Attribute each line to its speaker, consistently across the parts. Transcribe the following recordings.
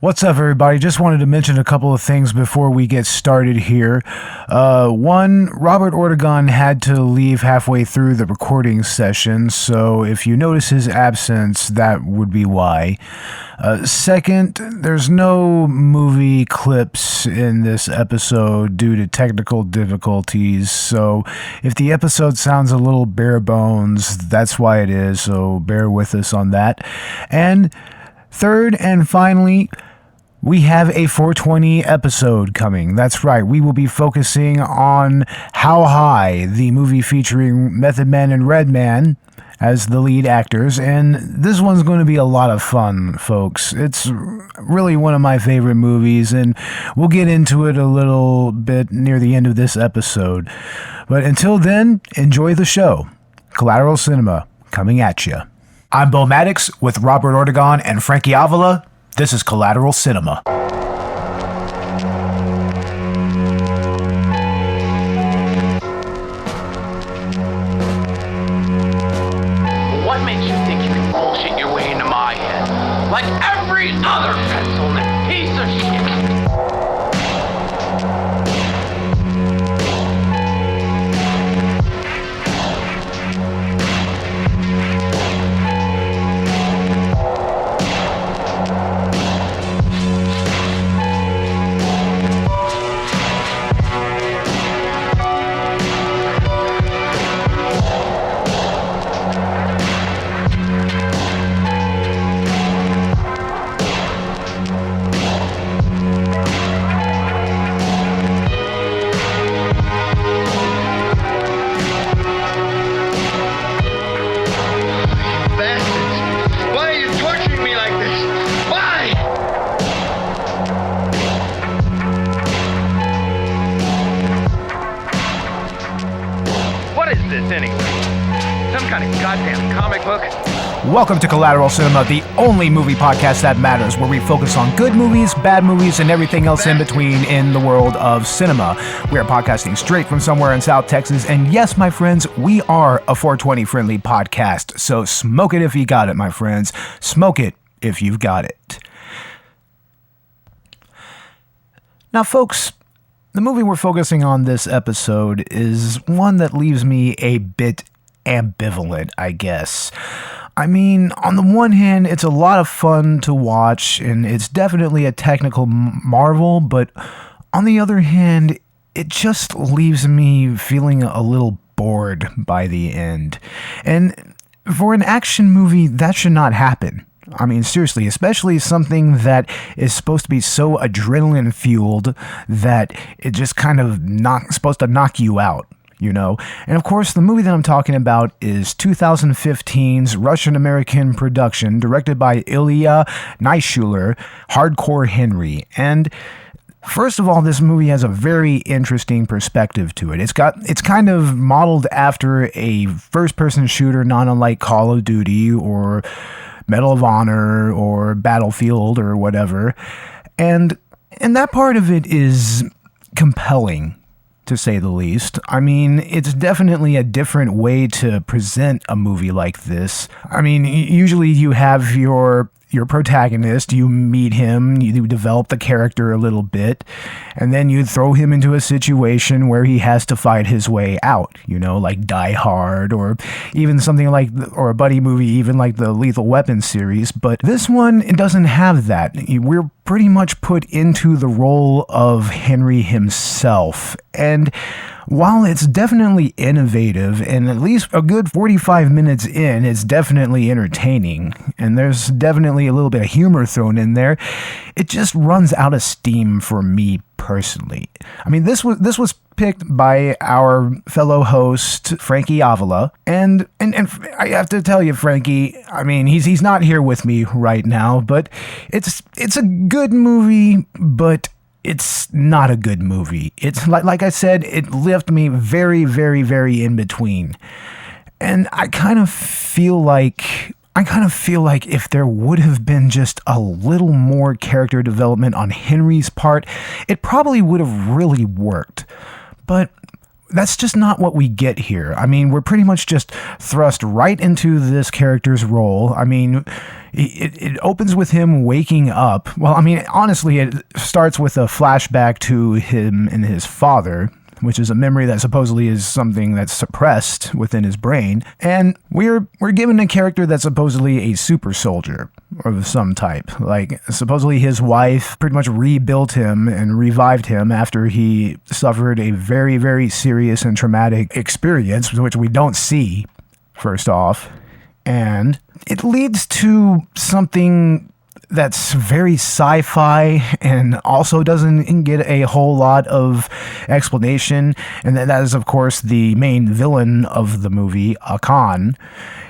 Speaker 1: What's up, everybody? Just wanted to mention a couple of things before we get started here. One, Robert Ortegon had to leave halfway through the recording session, so if you notice his absence, that would be why. Second, there's no movie clips in this episode due to technical difficulties, so if the episode sounds a little bare bones, that's why it is, so bear with us on that. And third and finally, we have a 420 episode coming. That's right, we will be focusing on How High, the movie featuring Method Man and Redman as the lead actors, and this one's going to be a lot of fun, folks. It's really one of my favorite movies, and we'll get into it a little bit near the end of this episode. But until then, enjoy the show. Collateral Cinema, coming at you. I'm Beau Maddox with Robert Ortegon and Frankie Avila. This is Collateral Cinema.
Speaker 2: What makes you think you can bullshit your way into my head? Like every other pencil-neck piece of shit!
Speaker 1: Welcome to Collateral Cinema, the only movie podcast that matters, where we focus on good movies, bad movies, and everything else in between in the world of cinema. We are podcasting straight from somewhere in South Texas, and yes, my friends, we are a 420-friendly podcast, so smoke it if you got it, my friends. Smoke it if you've got it. Now, folks, the movie we're focusing on this episode is one that leaves me a bit ambivalent, I guess. I mean, on the one hand, it's a lot of fun to watch, and it's definitely a technical marvel, but on the other hand, it just leaves me feeling a little bored by the end. And for an action movie, that should not happen. I mean, seriously, especially something that is supposed to be so adrenaline-fueled that it just kind of supposed to knock you out. You know, and of course, the movie that I'm talking about is 2015's Russian-American production, directed by Ilya Naishuller, Hardcore Henry. And first of all, this movie has a very interesting perspective to it. It's kind of modeled after a first-person shooter, not unlike Call of Duty or Medal of Honor or Battlefield or whatever. And that part of it is compelling, to say the least. I mean, it's definitely a different way to present a movie like this. I mean, usually you have your protagonist, you meet him, you develop the character a little bit, and then you throw him into a situation where he has to fight his way out, you know, like Die Hard, or even something like, or a buddy movie, even like the Lethal Weapon series. But this one, it doesn't have that. We're pretty much put into the role of Henry himself, and while it's definitely innovative, and at least a good 45 minutes in, it's definitely entertaining, and there's definitely a little bit of humor thrown in there, it just runs out of steam for me personally. I mean, this was picked by our fellow host, Frankie Avila, and I have to tell you, Frankie, I mean, he's not here with me right now, but it's a good movie, but it's not a good movie. It's like I said, it left me very, very, very in between. And I kind of feel like if there would have been just a little more character development on Henry's part, it probably would have really worked. But that's just not what we get here. I mean, we're pretty much just thrust right into this character's role. I mean, it opens with him waking up. Well, I mean, honestly, it starts with a flashback to him and his father, which is a memory that supposedly is something that's suppressed within his brain. And we're given a character that's supposedly a super soldier of some type. Like, supposedly his wife pretty much rebuilt him and revived him after he suffered a very, very serious and traumatic experience, which we don't see, first off. And it leads to something that's very sci-fi and also doesn't get a whole lot of explanation. And that is, of course, the main villain of the movie, Akan.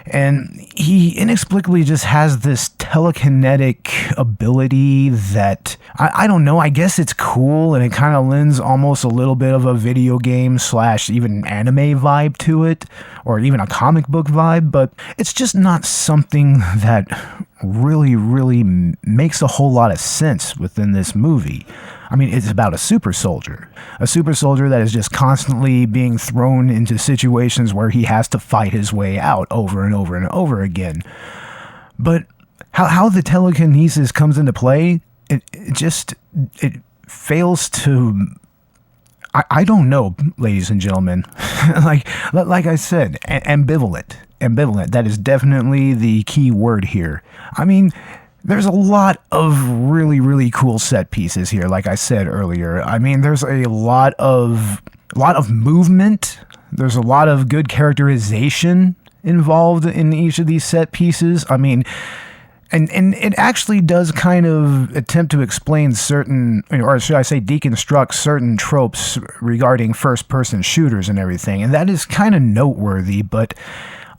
Speaker 1: And he inexplicably just has this telekinetic ability that, I don't know, I guess it's cool, and it kind of lends almost a little bit of a video game / even anime vibe to it, or even a comic book vibe, but it's just not something that really, really makes a whole lot of sense within this movie. I mean, it's about a super soldier that is just constantly being thrown into situations where he has to fight his way out over and over and over again. But how the telekinesis comes into play, it fails to... I don't know, ladies and gentlemen. like I said, ambivalent. That is definitely the key word here. I mean, there's a lot of really, really cool set pieces here, like I said earlier. I mean, there's a lot of movement. There's a lot of good characterization involved in each of these set pieces. I mean, and it actually does kind of attempt to explain certain, or should I say deconstruct certain tropes regarding first-person shooters and everything, and that is kind of noteworthy, but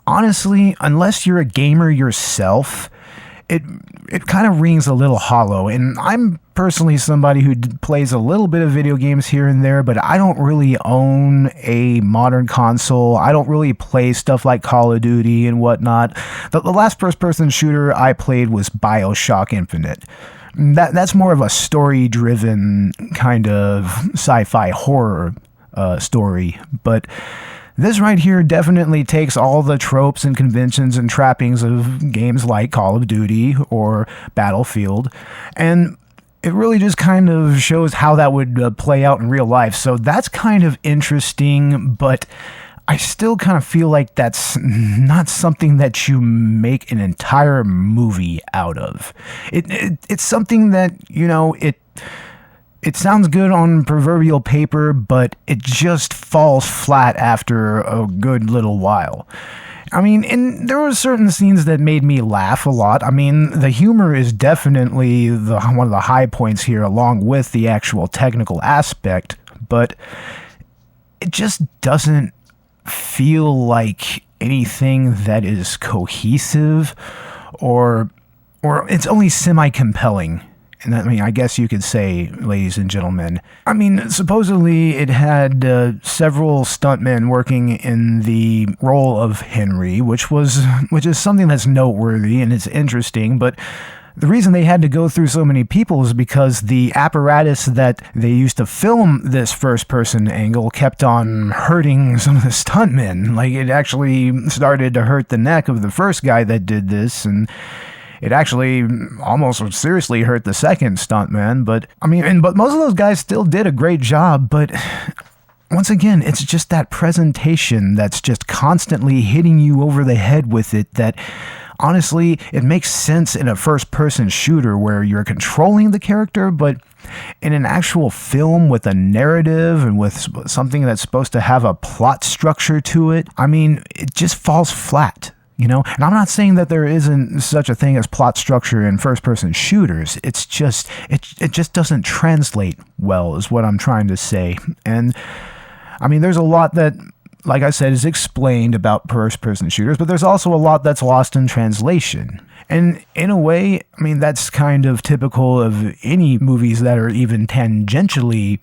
Speaker 1: honestly, unless you're a gamer yourself, it kind of rings a little hollow. And I'm personally somebody who plays a little bit of video games here and there, but I don't really own a modern console. I don't really play stuff like Call of Duty and whatnot. The last first-person shooter I played was BioShock Infinite. That's more of a story-driven kind of sci-fi horror story, but this right here definitely takes all the tropes and conventions and trappings of games like Call of Duty or Battlefield, and it really just kind of shows how that would play out in real life. So that's kind of interesting, but I still kind of feel like that's not something that you make an entire movie out of. It's something that, it sounds good on proverbial paper, but it just falls flat after a good little while. I mean, and there were certain scenes that made me laugh a lot. I mean, the humor is definitely one of the high points here, along with the actual technical aspect, but it just doesn't feel like anything that is cohesive, or it's only semi-compelling. And I guess you could say, ladies and gentlemen. I mean, supposedly it had several stuntmen working in the role of Henry, which is something that's noteworthy and it's interesting. But the reason they had to go through so many people is because the apparatus that they used to film this first-person angle kept on hurting some of the stuntmen. Like, it actually started to hurt the neck of the first guy that did this, and it actually almost seriously hurt the second stuntman, but most of those guys still did a great job. But once again, it's just that presentation that's just constantly hitting you over the head with it that, honestly, it makes sense in a first-person shooter where you're controlling the character, but in an actual film with a narrative and with something that's supposed to have a plot structure to it, it just falls flat. And I'm not saying that there isn't such a thing as plot structure in first-person shooters. It's just, it just doesn't translate well, is what I'm trying to say. And, there's a lot that, like I said, is explained about first-person shooters, but there's also a lot that's lost in translation. And in a way, that's kind of typical of any movies that are even tangentially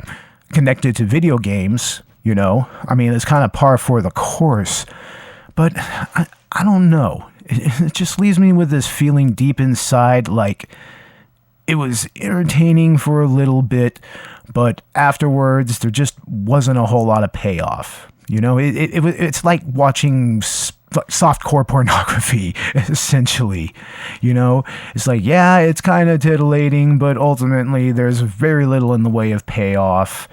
Speaker 1: connected to video games, It's kind of par for the course. But I don't know. It just leaves me with this feeling deep inside like it was entertaining for a little bit, but afterwards there just wasn't a whole lot of payoff. It's like watching softcore pornography, essentially. It's like, yeah, it's kind of titillating, but ultimately there's very little in the way of payoff,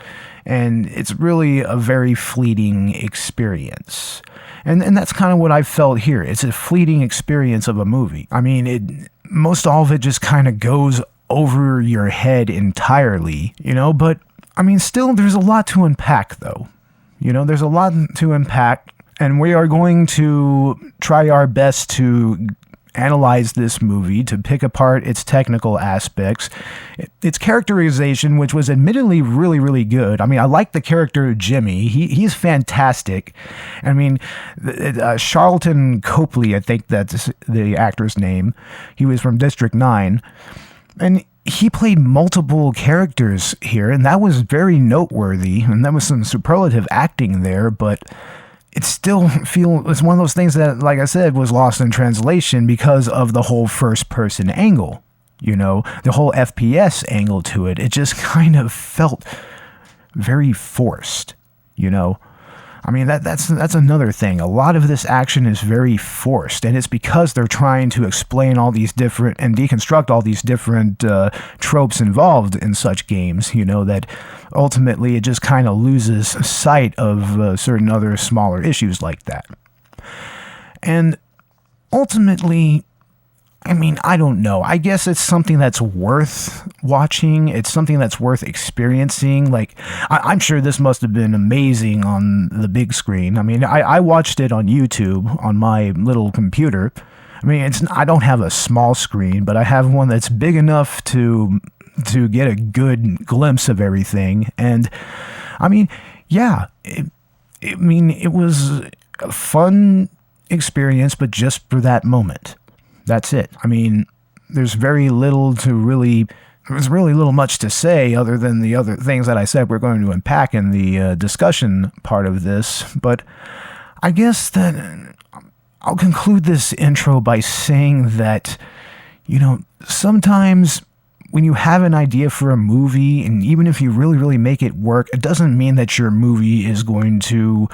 Speaker 1: and it's really a very fleeting experience. And that's kind of what I felt here. It's a fleeting experience of a movie. I mean, most all of it just kind of goes over your head entirely, but I mean, still, there's a lot to unpack, though. There's a lot to unpack, and we are going to try our best to analyze this movie, to pick apart its technical aspects, its characterization, which was admittedly really, really good. I mean, I like the character of Jimmy. He's fantastic. I mean, Charlton Copley, I think that's the actor's name. He was from District 9. And he played multiple characters here, and that was very noteworthy, and that was some superlative acting there, but it still it's one of those things that, like I said, was lost in translation because of the whole first-person angle, the whole FPS angle to it. It just kind of felt very forced, I mean, that's another thing. A lot of this action is very forced, and it's because they're trying to explain all these different and deconstruct all these different tropes involved in such games, that ultimately it just kind of loses sight of certain other smaller issues like that. And ultimately, I mean, I don't know. I guess it's something that's worth watching. It's something that's worth experiencing. Like, I'm sure this must have been amazing on the big screen. I mean, I watched it on YouTube on my little computer. I mean, I don't have a small screen, but I have one that's big enough to get a good glimpse of everything. And I mean, yeah, it was a fun experience, but just for that moment. That's it. I mean, there's really little much to say other than the other things that I said we're going to unpack in the discussion part of this. But I guess that I'll conclude this intro by saying that, sometimes when you have an idea for a movie, and even if you really, really make it work, it doesn't mean that your movie is going to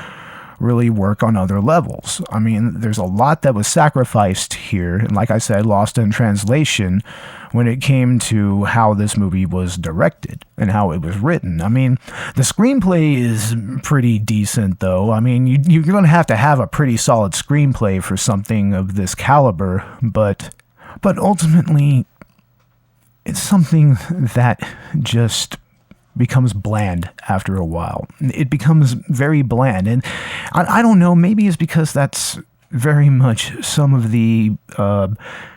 Speaker 1: really work on other levels. I mean, there's a lot that was sacrificed here, and like I said, lost in translation when it came to how this movie was directed and how it was written. I mean, the screenplay is pretty decent, though. I mean, you're going to have a pretty solid screenplay for something of this caliber, but ultimately, it's something that just becomes bland after a while. It becomes very bland, and I don't know, maybe it's because that's very much some of the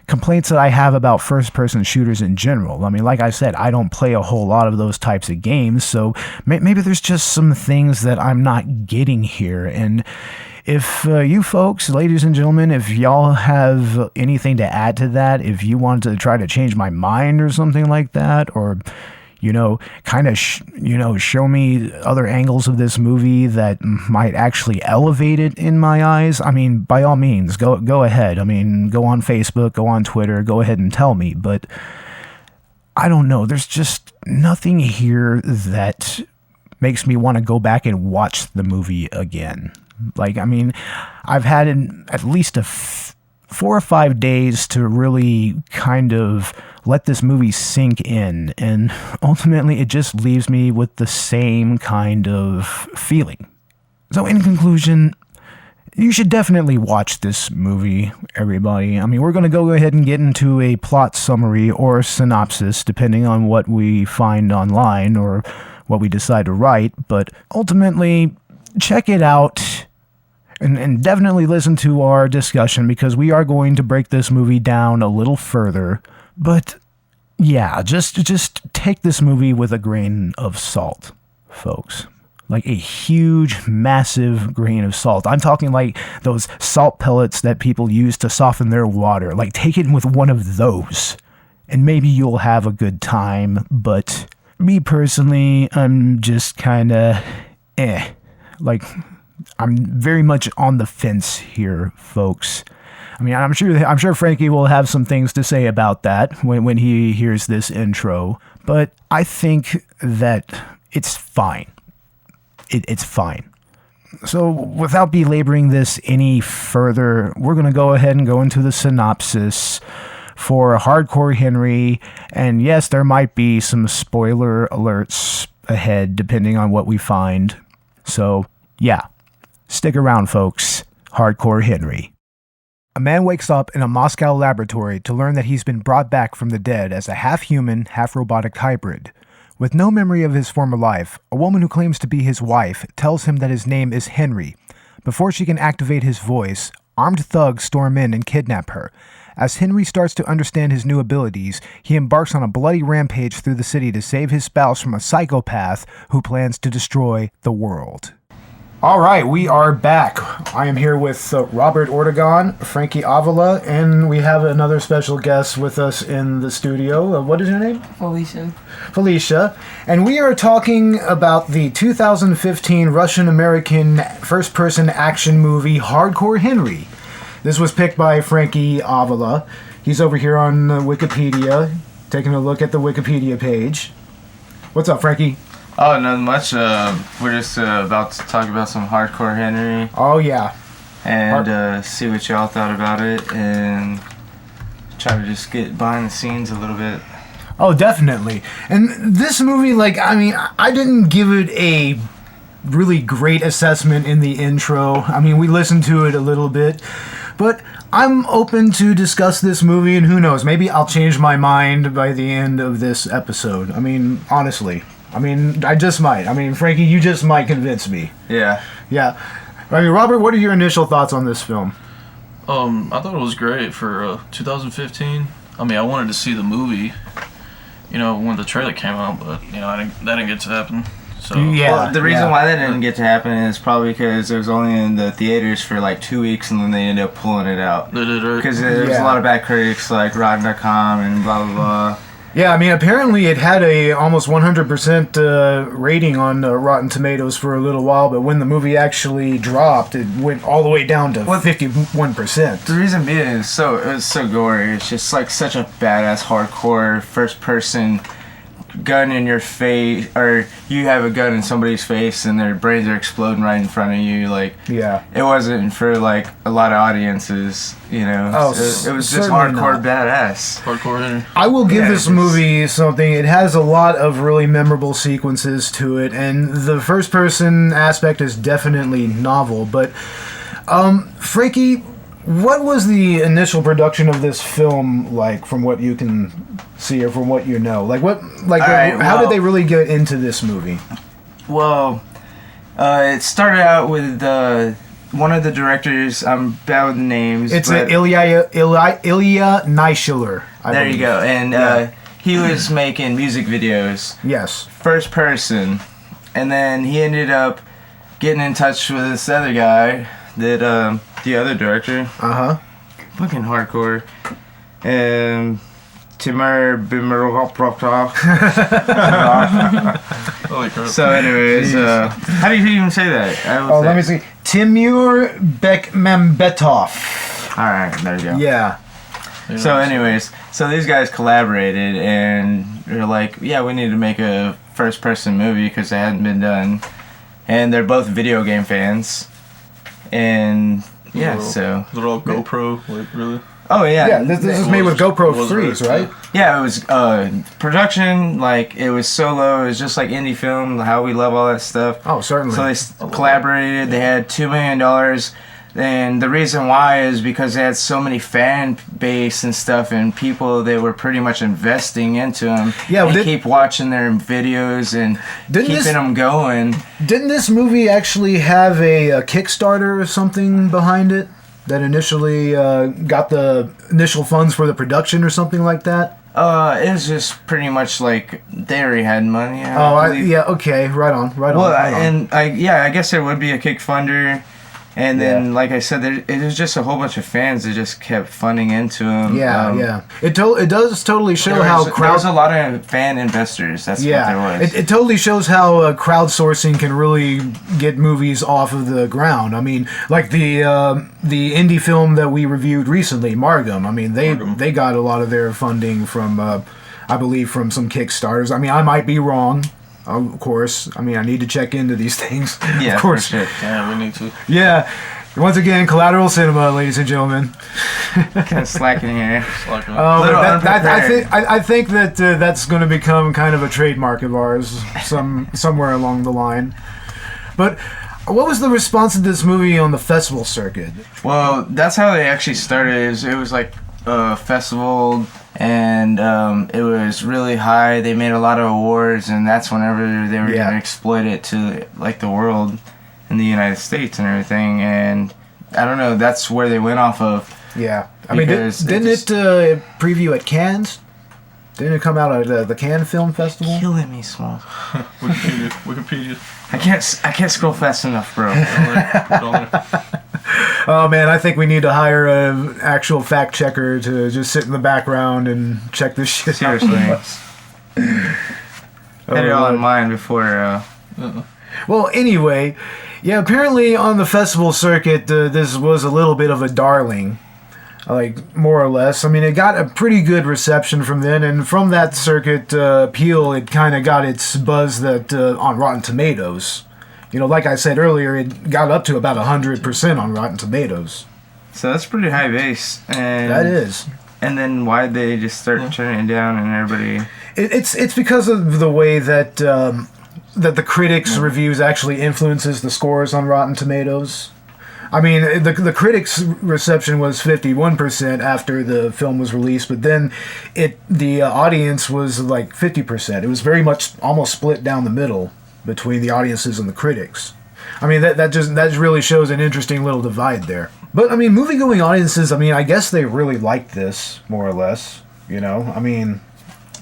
Speaker 1: complaints that I have about first-person shooters in general. I mean, like I said, I don't play a whole lot of those types of games, so maybe there's just some things that I'm not getting here. And if you folks, ladies and gentlemen, if y'all have anything to add to that, if you want to try to change my mind or something like that, or kind of, show me other angles of this movie that might actually elevate it in my eyes, I mean, by all means, go ahead. I mean, go on Facebook, go on Twitter, go ahead and tell me. But I don't know. There's just nothing here that makes me want to go back and watch the movie again. Like, I mean, I've had at least 4 or 5 days to really kind of let this movie sink in, and ultimately it just leaves me with the same kind of feeling. So in conclusion, you should definitely watch this movie, everybody. I mean, we're going to go ahead and get into a plot summary or synopsis, depending on what we find online or what we decide to write, but ultimately, check it out. And definitely listen to our discussion, because we are going to break this movie down a little further. But yeah, just take this movie with a grain of salt, folks. Like a huge, massive grain of salt. I'm talking like those salt pellets that people use to soften their water. Like, take it with one of those, and maybe you'll have a good time. But me personally, I'm just kind of like, I'm very much on the fence here, folks. I mean, I'm sure Frankie will have some things to say about that when he hears this intro, but I think that it's fine. It's fine. So without belaboring this any further, we're going to go ahead and go into the synopsis for Hardcore Henry. And yes, there might be some spoiler alerts ahead depending on what we find. So yeah, stick around, folks. Hardcore Henry. A man wakes up in a Moscow laboratory to learn that he's been brought back from the dead as a half-human, half-robotic hybrid. With no memory of his former life, a woman who claims to be his wife tells him that his name is Henry. Before she can activate his voice, armed thugs storm in and kidnap her. As Henry starts to understand his new abilities, he embarks on a bloody rampage through the city to save his spouse from a psychopath who plans to destroy the world. All right, we are back. I am here with Robert Ortegon, Frankie Avila, and we have another special guest with us in the studio. What is your name? Felicia. And we are talking about the 2015 Russian-American first-person action movie Hardcore Henry. This was picked by Frankie Avila. He's over here on Wikipedia, taking a look at the Wikipedia page. What's up, Frankie?
Speaker 3: Oh, nothing much. We're just about to talk about some Hardcore Henry.
Speaker 1: Oh, yeah.
Speaker 3: And see what y'all thought about it and try to just get behind the scenes a little bit.
Speaker 1: Oh, definitely. And this movie, I didn't give it a really great assessment in the intro. We listened to it a little bit. But I'm open to discuss this movie, and who knows, maybe I'll change my mind by the end of this episode. Honestly. I just might. Frankie, you just might convince me.
Speaker 3: Yeah.
Speaker 1: Yeah. Robert, what are your initial thoughts on this film?
Speaker 4: I thought it was great for 2015. I wanted to see the movie, when the trailer came out, but, that didn't get to happen. So
Speaker 1: yeah,
Speaker 3: well, the reason why that didn't get to happen is probably because it was only in the theaters for like 2 weeks, and then they ended up pulling it out.
Speaker 4: They did, right?
Speaker 3: Because there's a lot of bad critics like Rotten.com and blah blah blah.
Speaker 1: Yeah, apparently it had a almost 100% rating on Rotten Tomatoes for a little while, but when the movie actually dropped, it went all the way down to 51%.
Speaker 3: The reason being is it was so gory. It's just like such a badass hardcore first person gun in your face, or you have a gun in somebody's face and their brains are exploding right in front of you. It wasn't for like a lot of audiences,
Speaker 1: Oh,
Speaker 3: it was just hardcore badass.
Speaker 4: Hardcore Henry.
Speaker 1: I will give this movie something. It has a lot of really memorable sequences to it, and the first person aspect is definitely novel. But Frankie, what was the initial production of this film like, from what you can see or from what you know? How did they really get into this movie?
Speaker 3: Well, it started out with one of the directors. I'm bad with names.
Speaker 1: It's Ilya Naishuller.
Speaker 3: There you go. And he was making music videos.
Speaker 1: Yes.
Speaker 3: First person. And then he ended up getting in touch with this other guy that the other director. Fucking hardcore. Timur Bimirov.
Speaker 4: Holy crap. So
Speaker 3: anyways, how do you even say that?
Speaker 1: Let me see. Timur Bekmambetov.
Speaker 3: Alright, there you go.
Speaker 1: Yeah.
Speaker 3: So anyways, these guys collaborated and they're like, yeah, we need to make a first person movie because it hadn't been done. And they're both video game fans. And yeah, so
Speaker 4: they're all GoPro, really?
Speaker 3: Oh yeah.
Speaker 1: Yeah, this is made with GoPro 3s, right?
Speaker 3: Yeah, it was production, it was solo, it was just like indie film, how we love all that stuff.
Speaker 1: Oh, certainly.
Speaker 3: So they collaborated, they had $2 million, and the reason why is because they had so many fan base and stuff, and people they were pretty much investing into them. Yeah, and keep watching their videos and keeping them going.
Speaker 1: Didn't this movie actually have a Kickstarter or something behind it that initially got the initial funds for the production or something like that?
Speaker 3: It was just pretty much like they already had money.
Speaker 1: Okay, right on.
Speaker 3: I guess there would be a kickfunder. And then, like I said, it was just a whole bunch of fans that just kept funding into them.
Speaker 1: Yeah. It does totally show
Speaker 3: there was a lot of fan investors. That's what there was.
Speaker 1: It totally shows how crowdsourcing can really get movies off of the ground. Like the indie film that we reviewed recently, Margam. They got a lot of their funding from, I believe, from some Kickstarters. I might be wrong. of course. I mean, I need to check into these things.
Speaker 3: Yeah,
Speaker 1: of course.
Speaker 3: for sure.
Speaker 4: Yeah, we need to.
Speaker 1: Yeah. Once again, Collateral Cinema, ladies and gentlemen.
Speaker 3: Kind of slacking here.
Speaker 4: It's like,
Speaker 1: But I
Speaker 3: unprepared.
Speaker 1: think that that's going to become kind of a trademark of ours somewhere along the line. But what was the response of this movie on the festival circuit?
Speaker 3: Well, that's how they actually started. It was like a festival, and it was really high. They made a lot of awards, and that's whenever they were going to exploit it to like the world in the United States and everything. And I don't know, that's where they went off of.
Speaker 1: Yeah. I mean, didn't it preview at Cannes? Didn't it come out at the Cannes Film Festival?
Speaker 3: Killing me, Small.
Speaker 4: Wikipedia.
Speaker 3: I can't scroll fast enough, bro.
Speaker 1: Oh man, I think we need to hire an actual fact checker to just sit in the background and check this shit
Speaker 3: Seriously.
Speaker 1: out.
Speaker 3: Had it all in mind before.
Speaker 1: Well, anyway, yeah, apparently on the festival circuit, this was a little bit of a darling. Like, more or less. I mean, it got a pretty good reception from then, and from that circuit appeal, it kind of got its buzz that on Rotten Tomatoes. You know, like I said earlier, it got up to about 100% on Rotten Tomatoes.
Speaker 3: So that's pretty high base. And
Speaker 1: That is.
Speaker 3: And then why'd they just start turning it down and everybody...
Speaker 1: It's because of the way that that the critics' reviews actually influences the scores on Rotten Tomatoes. I mean, the critics' reception was 51% after the film was released, but then the audience was like 50%. It was very much almost split down the middle between the audiences and the critics. I mean, that really shows an interesting little divide there. But I mean, movie-going audiences, I mean, I guess they really liked this, more or less. You know, I mean...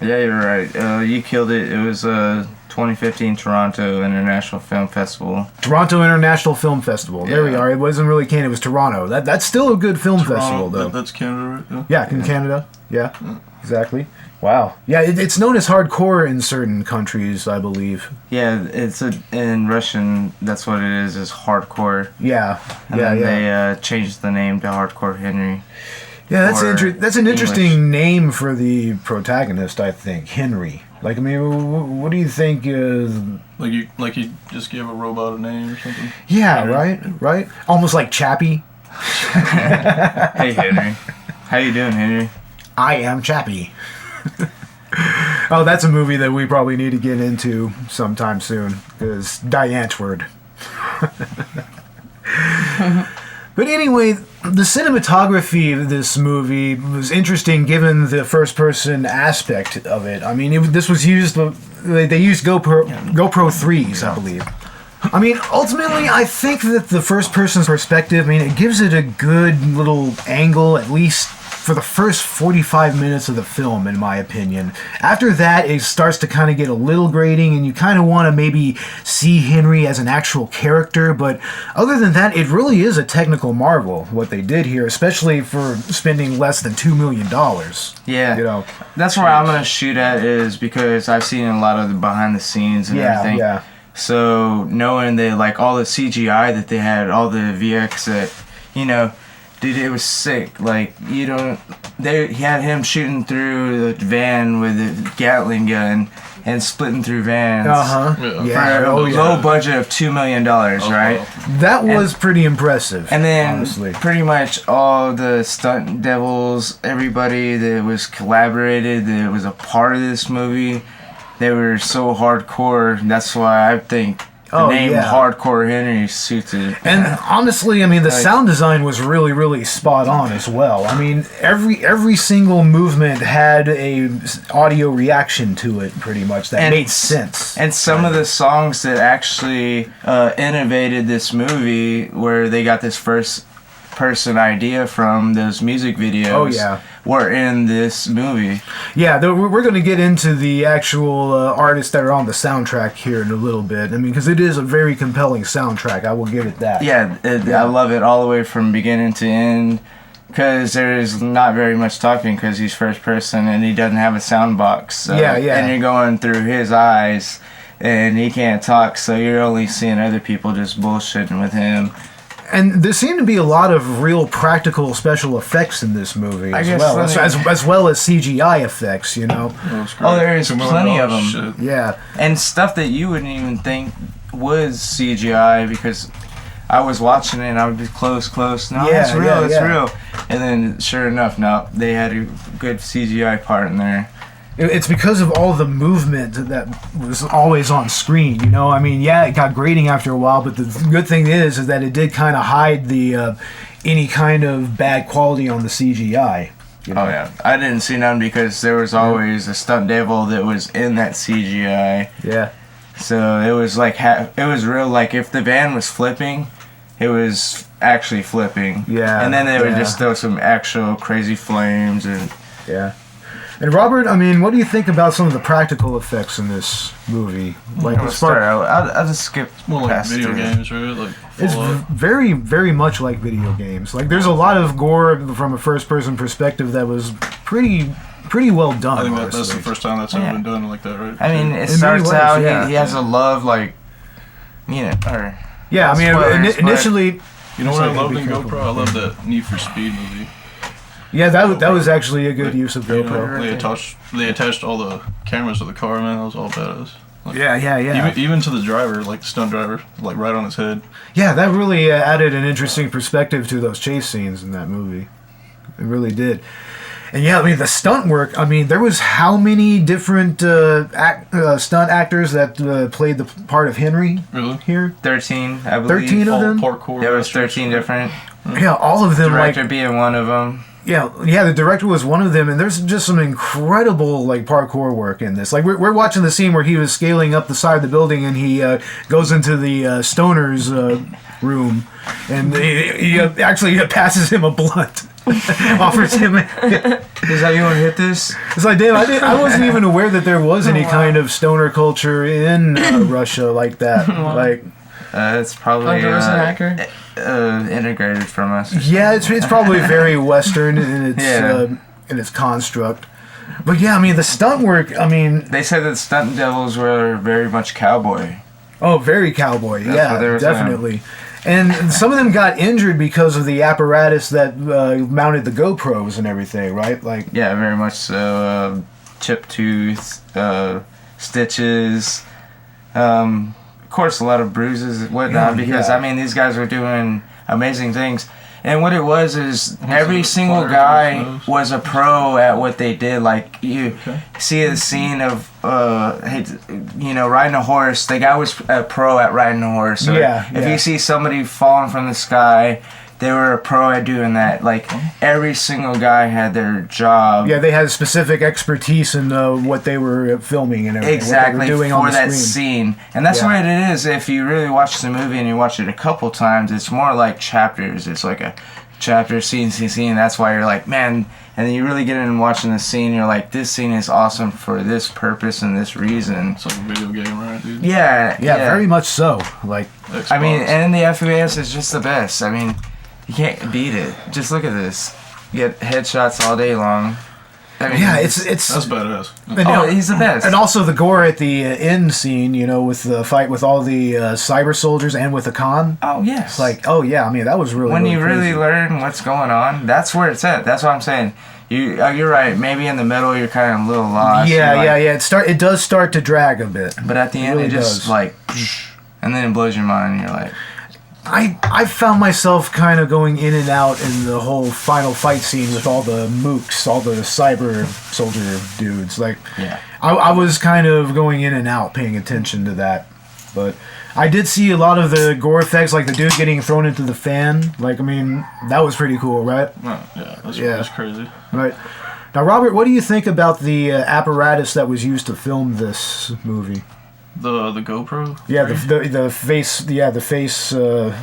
Speaker 3: Yeah, you're right. You killed it. It was 2015 Toronto International Film Festival.
Speaker 1: Toronto International Film Festival. There we are. It wasn't really Canada. It was Toronto. That's still a good film festival, though.
Speaker 4: That's Canada, right?
Speaker 1: Yeah, in Canada. Yeah, exactly. Wow. Yeah, it's known as hardcore in certain countries, I believe.
Speaker 3: Yeah, it's in Russian. That's what it is hardcore.
Speaker 1: Yeah.
Speaker 3: And then they changed the name to Hardcore Henry.
Speaker 1: Yeah, that's an interesting
Speaker 3: English
Speaker 1: name for the protagonist, I think, Henry. Like, I mean, what do you think?
Speaker 4: Like you just gave a robot a name or something.
Speaker 1: Yeah, right. Almost like Chappie.
Speaker 3: Hey, Henry. How you doing, Henry?
Speaker 1: I am Chappie. Oh, that's a movie that we probably need to get into sometime soon. Is Diane's word. But anyway, the cinematography of this movie was interesting given the first-person aspect of it. I mean, this was used... They used GoPro 3s, I believe. I mean, ultimately, I think that the first-person perspective, I mean, it gives it a good little angle, at least for the first 45 minutes of the film, in my opinion. After that, it starts to kind of get a little grating, and you kind of want to maybe see Henry as an actual character, but other than that, it really is a technical marvel, what they did here, especially for spending less than $2 million.
Speaker 3: Yeah.
Speaker 1: You know.
Speaker 3: That's where I'm going to shoot at, is because I've seen a lot of the behind the scenes and everything. Yeah. So knowing that, like, all the CGI that they had, all the VX that, you know... Dude, it was sick. Like, he had him shooting through the van with a Gatling gun and splitting through vans.
Speaker 1: Yeah.
Speaker 3: For a low budget of $2 million, right?
Speaker 4: Wow.
Speaker 1: That was pretty impressive.
Speaker 3: And then
Speaker 1: honestly,
Speaker 3: pretty much all the stunt devils, everybody that was collaborated, that was a part of this movie, they were so hardcore. That's why I think the name Hardcore Henry suits it.
Speaker 1: And honestly, I mean, the sound design was really, really spot on as well. I mean, every single movement had a audio reaction to it, pretty much, that made sense.
Speaker 3: And some of the songs that actually innovated this movie, where they got this first-person idea from those music videos, were in this movie. Yeah,
Speaker 1: we're going to get into the actual artists that are on the soundtrack here in a little bit. I mean, because it is a very compelling soundtrack. I will give it that.
Speaker 3: Yeah, I love it all the way from beginning to end. Because there's not very much talking, because he's first person and he doesn't have a sound box. So, and you're going through his eyes, and he can't talk, so you're only seeing other people just bullshitting with him.
Speaker 1: And there seemed to be a lot of real practical special effects in this movie
Speaker 3: I
Speaker 1: as
Speaker 3: guess
Speaker 1: well,
Speaker 3: let me-
Speaker 1: as well as CGI effects, you know.
Speaker 3: Oh, there is plenty of them.
Speaker 4: Shit.
Speaker 1: Yeah.
Speaker 3: And stuff that you wouldn't even think was CGI, because I was watching it and I would be close. No,
Speaker 1: Yeah,
Speaker 3: it's real,
Speaker 1: yeah,
Speaker 3: it's
Speaker 1: yeah.
Speaker 3: real. And then, sure enough, no, they had a good CGI part in there.
Speaker 1: It's because of all the movement that was always on screen, you know. I mean, yeah, it got grating after a while, but the good thing is that it did kind of hide the any kind of bad quality on the CGI. You know?
Speaker 3: Oh yeah, I didn't see none because there was always a stunt devil that was in that CGI.
Speaker 1: Yeah.
Speaker 3: So it was like it was real. Like if the van was flipping, it was actually flipping.
Speaker 1: Yeah,
Speaker 3: And then they would
Speaker 1: yeah.
Speaker 3: just throw some actual crazy flames and.
Speaker 1: Yeah. And Robert, I mean, what do you think about some of the practical effects in this movie? Like,
Speaker 3: I'll
Speaker 1: as far-
Speaker 3: I'll just skip
Speaker 4: More like
Speaker 3: past
Speaker 4: video
Speaker 3: it.
Speaker 4: games, right? Like
Speaker 1: it's
Speaker 4: Fallout.
Speaker 1: very, very much like video games. Like, there's a lot of gore from a first-person perspective that was pretty well done.
Speaker 4: I think that's the
Speaker 1: honestly.
Speaker 4: first time that's ever been done like that, right?
Speaker 3: I mean, it
Speaker 1: many
Speaker 3: starts
Speaker 1: ways,
Speaker 3: out
Speaker 1: yeah.
Speaker 3: he has a love, like, you know, or
Speaker 1: Yeah, I mean,
Speaker 3: Spoilers, but-
Speaker 1: initially,
Speaker 4: You know what I
Speaker 1: Sorry,
Speaker 4: loved
Speaker 1: be
Speaker 4: in
Speaker 1: careful.
Speaker 4: GoPro? I loved that Need for Speed movie.
Speaker 1: yeah, that was actually a good use of
Speaker 4: You
Speaker 1: GoPro.
Speaker 4: know, they attached all the cameras to the car, man. That was all badass. Like,
Speaker 1: Yeah.
Speaker 4: Even to the driver, like the stunt driver, like right on his head.
Speaker 1: Yeah, that really added an interesting perspective to those chase scenes in that movie. It really did. And yeah, I mean, the stunt work, I mean, there was how many different stunt actors that played the part of Henry
Speaker 4: Really?
Speaker 1: here?
Speaker 3: 13, I believe.
Speaker 1: 13 of
Speaker 4: All
Speaker 1: them?
Speaker 4: parkour.
Speaker 3: There was
Speaker 4: masters.
Speaker 3: 13 different.
Speaker 1: Yeah, all of them.
Speaker 3: Director
Speaker 1: Like,
Speaker 3: being one of them.
Speaker 1: yeah, the director was one of them, and there's just some incredible like parkour work in this. Like we're watching the scene where he was scaling up the side of the building, and he goes into the stoner's room, and he actually passes him a blunt, offers him.
Speaker 3: Is that you want to hit this?
Speaker 1: It's like, damn, I wasn't even aware that there was any kind of stoner culture in Russia like that. Like,
Speaker 3: It's probably
Speaker 5: There was an hacker.
Speaker 3: integrated from us.
Speaker 1: yeah, it's probably very Western in its
Speaker 3: Yeah.
Speaker 1: in its construct. But yeah, I mean the stunt work. I mean,
Speaker 3: They said that stunt devils were very much cowboy.
Speaker 1: oh, very cowboy.
Speaker 3: That's
Speaker 1: Yeah,
Speaker 3: what they were saying.
Speaker 1: definitely. And some of them got injured because of the apparatus that mounted the GoPros and everything, right? Like,
Speaker 3: Yeah, very much so. Chip tooth, stitches. Of course, a lot of bruises and whatnot.
Speaker 1: Yeah,
Speaker 3: Because
Speaker 1: yeah.
Speaker 3: I mean, these guys were doing amazing things. And what it was is every
Speaker 4: some
Speaker 3: single
Speaker 4: fire
Speaker 3: guy
Speaker 4: explosives.
Speaker 3: was a pro at what they did. Like you see a scene of, riding a horse. The guy was a pro at riding a horse. Or
Speaker 1: Yeah,
Speaker 3: If
Speaker 1: yeah.
Speaker 3: you see somebody falling from the sky, they were a pro at doing that. Like every single guy had their job.
Speaker 1: yeah, they had specific expertise in what they were filming and everything.
Speaker 3: Exactly,
Speaker 1: what they were doing
Speaker 3: for
Speaker 1: on the
Speaker 3: that
Speaker 1: screen.
Speaker 3: scene. And that's
Speaker 1: Yeah.
Speaker 3: what it is. If you really watch the movie and you watch it a couple times, it's more like chapters. It's like a chapter, scene. That's why you're like, man. And then you really get in watching the scene, you're like, this scene is awesome for this purpose and this reason.
Speaker 4: It's like a video game, right, dude?
Speaker 3: Yeah,
Speaker 1: Yeah, very much so. Like,
Speaker 3: I mean,
Speaker 4: Xbox.
Speaker 3: and the FPS is just the best. I mean, you can't beat it. Just look at this. You get headshots all day long. I mean,
Speaker 1: yeah, it's
Speaker 4: That's badass.
Speaker 1: and,
Speaker 3: Oh, he's the best.
Speaker 1: And also the gore at the end scene, with the fight with all the cyber soldiers and with the Khan.
Speaker 3: Oh yes.
Speaker 1: It's like, oh yeah, I mean that was really
Speaker 3: when
Speaker 1: really
Speaker 3: you really
Speaker 1: crazy.
Speaker 3: learn what's going on, that's where it's at. That's what I'm saying. You're right. Maybe in the middle you're kind of a little lost.
Speaker 1: Yeah,
Speaker 3: You're like-
Speaker 1: yeah. It does start to drag a bit.
Speaker 3: But at the end,
Speaker 1: really
Speaker 3: it just
Speaker 1: does.
Speaker 3: like, and then it blows your mind. And you're like,
Speaker 1: I found myself kind of going in and out in the whole final fight scene with all the mooks, all the cyber soldier dudes. Like,
Speaker 3: yeah.
Speaker 1: I was kind of going in and out, paying attention to that. But I did see a lot of the gore effects, like the dude getting thrown into the fan. Like, I mean, that was pretty cool, right?
Speaker 4: That's crazy.
Speaker 1: Right. Now, Robert, what do you think about the apparatus that was used to film this movie?
Speaker 4: The GoPro.
Speaker 1: Yeah, the face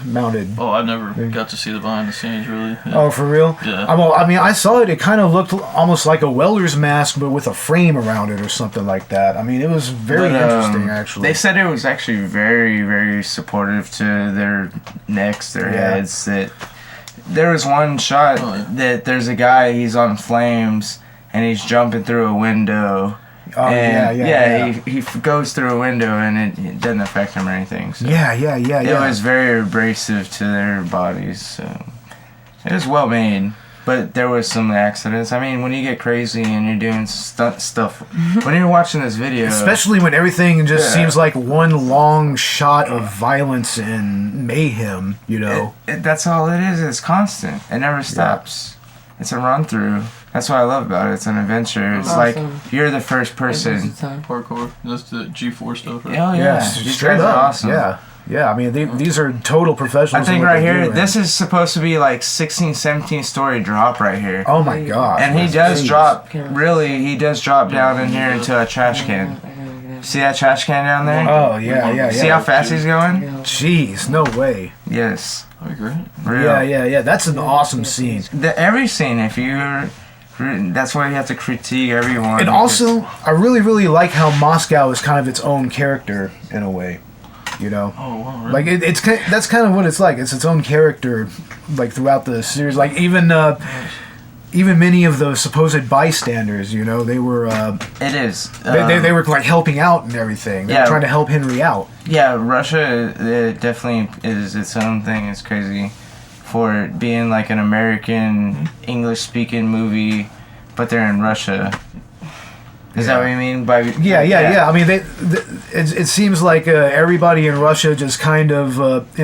Speaker 1: mounted.
Speaker 4: Oh, I never got to see the behind the scenes, really. Yeah.
Speaker 1: Oh, for real?
Speaker 4: Yeah.
Speaker 1: I mean, I saw it. It kind of looked almost like a welder's mask, but with a frame around it or something like that. I mean, it was very
Speaker 3: But,
Speaker 1: interesting, actually.
Speaker 3: They said it was actually very, very supportive to their necks, their
Speaker 1: Yeah.
Speaker 3: heads. That there was one shot that there's a guy, he's on flames, and he's jumping through a window.
Speaker 1: Oh, yeah.
Speaker 3: He goes through a window and it doesn't affect him or anything. So
Speaker 1: Yeah.
Speaker 3: It was very abrasive to their bodies, so it was well made. But there was some accidents. I mean, when you get crazy and you're doing stunt stuff, when you're watching this video...
Speaker 1: Especially when everything just seems like one long shot of violence and mayhem, you know?
Speaker 3: That's all it is. It's constant. It never stops. It's a run-through. That's what I love about it. It's an adventure. It's
Speaker 5: awesome.
Speaker 3: like you're the first person.
Speaker 4: Parkour. That's the G4 stuff, right?
Speaker 3: Oh, yeah. These
Speaker 1: straight
Speaker 3: guys
Speaker 1: up.
Speaker 3: are awesome.
Speaker 1: Yeah, I mean, these are total professionals.
Speaker 3: I think
Speaker 1: in what
Speaker 3: right
Speaker 1: they
Speaker 3: here,
Speaker 1: do,
Speaker 3: this is supposed to be like 16, 17 story drop right here.
Speaker 1: Oh my god!
Speaker 3: And he does drop down in here into a trash can. See that trash can down there?
Speaker 1: Oh yeah.
Speaker 3: See how fast he's going?
Speaker 1: Jeez, no way.
Speaker 3: Yes.
Speaker 4: I agree.
Speaker 3: Real.
Speaker 1: Yeah. That's an awesome scene.
Speaker 3: Every scene, that's why you have to critique everyone.
Speaker 1: And also, I really like how Moscow is kind of its own character in a way. You know,
Speaker 4: Oh wow, really?
Speaker 1: like that's kind of what it's like. It's its own character, like throughout the series. Like even many of those supposed bystanders, you know, they were
Speaker 3: It is.
Speaker 1: they were like helping out and everything. They were trying to help Henry out.
Speaker 3: Yeah, Russia it definitely is its own thing. It's crazy for it being like an American English-speaking movie, but they're in Russia. Is that what you mean by?
Speaker 1: Yeah. I mean, it seems like everybody in Russia just kind of,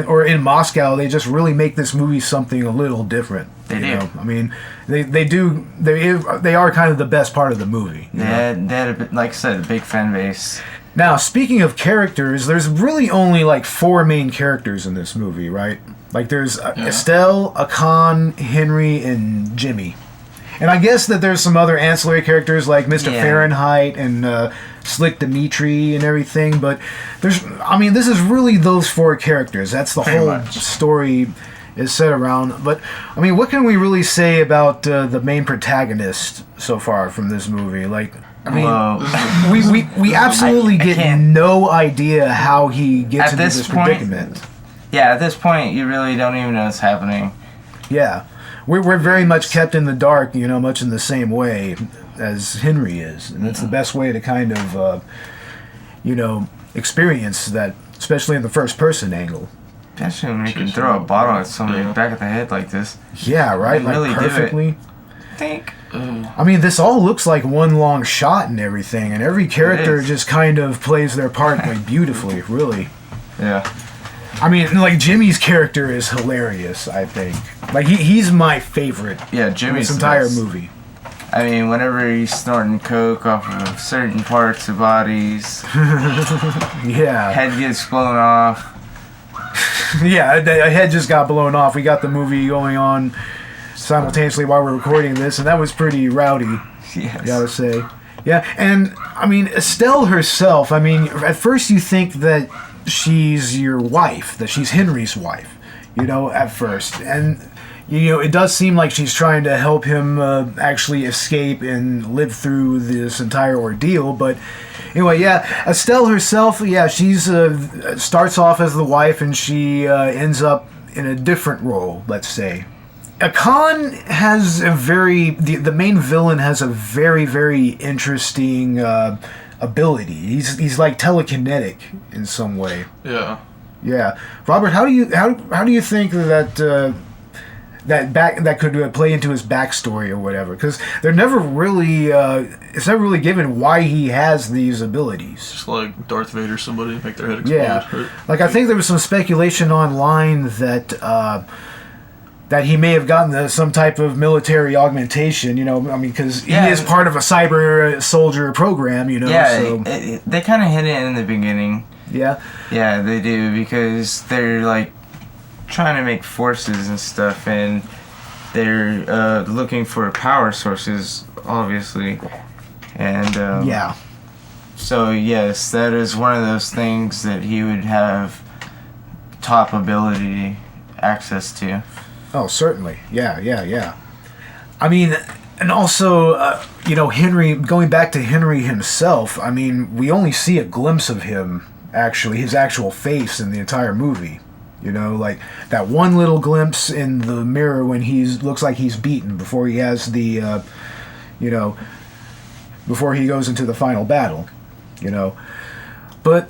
Speaker 1: or in Moscow, they just really make this movie something a little different.
Speaker 3: They do.
Speaker 1: Know? I mean, they are kind of the best part of the movie.
Speaker 3: They had, like I said, a big fan base.
Speaker 1: Now, speaking of characters, there's really only like 4 main characters in this movie, right? Like there's Estelle, Akan, Henry, and Jimmy. And I guess that there's some other ancillary characters like Mr. Fahrenheit and Slick Dimitri and everything, but this is really those 4 characters. That's the whole story is set around. But I mean, what can we really say about the main protagonist so far from this movie? Like, I mean, we absolutely get no idea how he gets into this predicament.
Speaker 3: Yeah, at this point, you really don't even know what's happening.
Speaker 1: Yeah. We're very much kept in the dark, you know, much in the same way as Henry is. And that's the best way to kind of, experience that, especially in the first-person angle.
Speaker 3: Especially when you can throw a bottle at somebody back of the head like this.
Speaker 1: Yeah, right? Like
Speaker 3: really
Speaker 1: perfectly.
Speaker 3: Think.
Speaker 1: I mean, this all looks like one long shot and everything, and every character just kind of plays their part like beautifully, really.
Speaker 3: Yeah.
Speaker 1: I mean, like, Jimmy's character is hilarious, I think. Like, he's my favorite.
Speaker 3: Yeah, Jimmy's
Speaker 1: this entire movie.
Speaker 3: I mean, whenever he's snorting coke off of certain parts of bodies,
Speaker 1: yeah,
Speaker 3: head gets blown off.
Speaker 1: Yeah, a head just got blown off. We got the movie going on simultaneously while we're recording this, and that was pretty rowdy,
Speaker 3: yes.
Speaker 1: gotta say. Yeah, and, I mean, Estelle herself, I mean, at first you think that she's your wife, that she's Henry's wife, you know, at first. And, you know, it does seem like she's trying to help him actually escape and live through this entire ordeal. But anyway, yeah, Estelle herself, yeah, she's starts off as the wife and she ends up in a different role, let's say. Akan has the main villain has a very, very interesting ability. He's like telekinetic in some way.
Speaker 4: Yeah.
Speaker 1: Yeah, Robert, how do you think that that could play into his backstory or whatever? Because they're never really it's never really given why he has these abilities.
Speaker 4: Just like Darth Vader, somebody make their head explode.
Speaker 1: Yeah,
Speaker 4: right?
Speaker 1: like I think there was some speculation online that he may have gotten some type of military augmentation, you know, I mean, because he is part of a cyber soldier program, you know.
Speaker 3: Yeah,
Speaker 1: so.
Speaker 3: they kind of hint it in the beginning.
Speaker 1: Yeah?
Speaker 3: Yeah, they do, because they're, like, trying to make forces and stuff, and they're looking for power sources, obviously. And,
Speaker 1: yeah.
Speaker 3: So, yes, that is one of those things that he would have top ability access to.
Speaker 1: Oh, certainly. Yeah. I mean, and also, you know, Henry, going back to Henry himself, I mean, we only see a glimpse of him, actually, his actual face in the entire movie. You know, like that one little glimpse in the mirror when looks like he's beaten before he has the, before he goes into the final battle, you know. But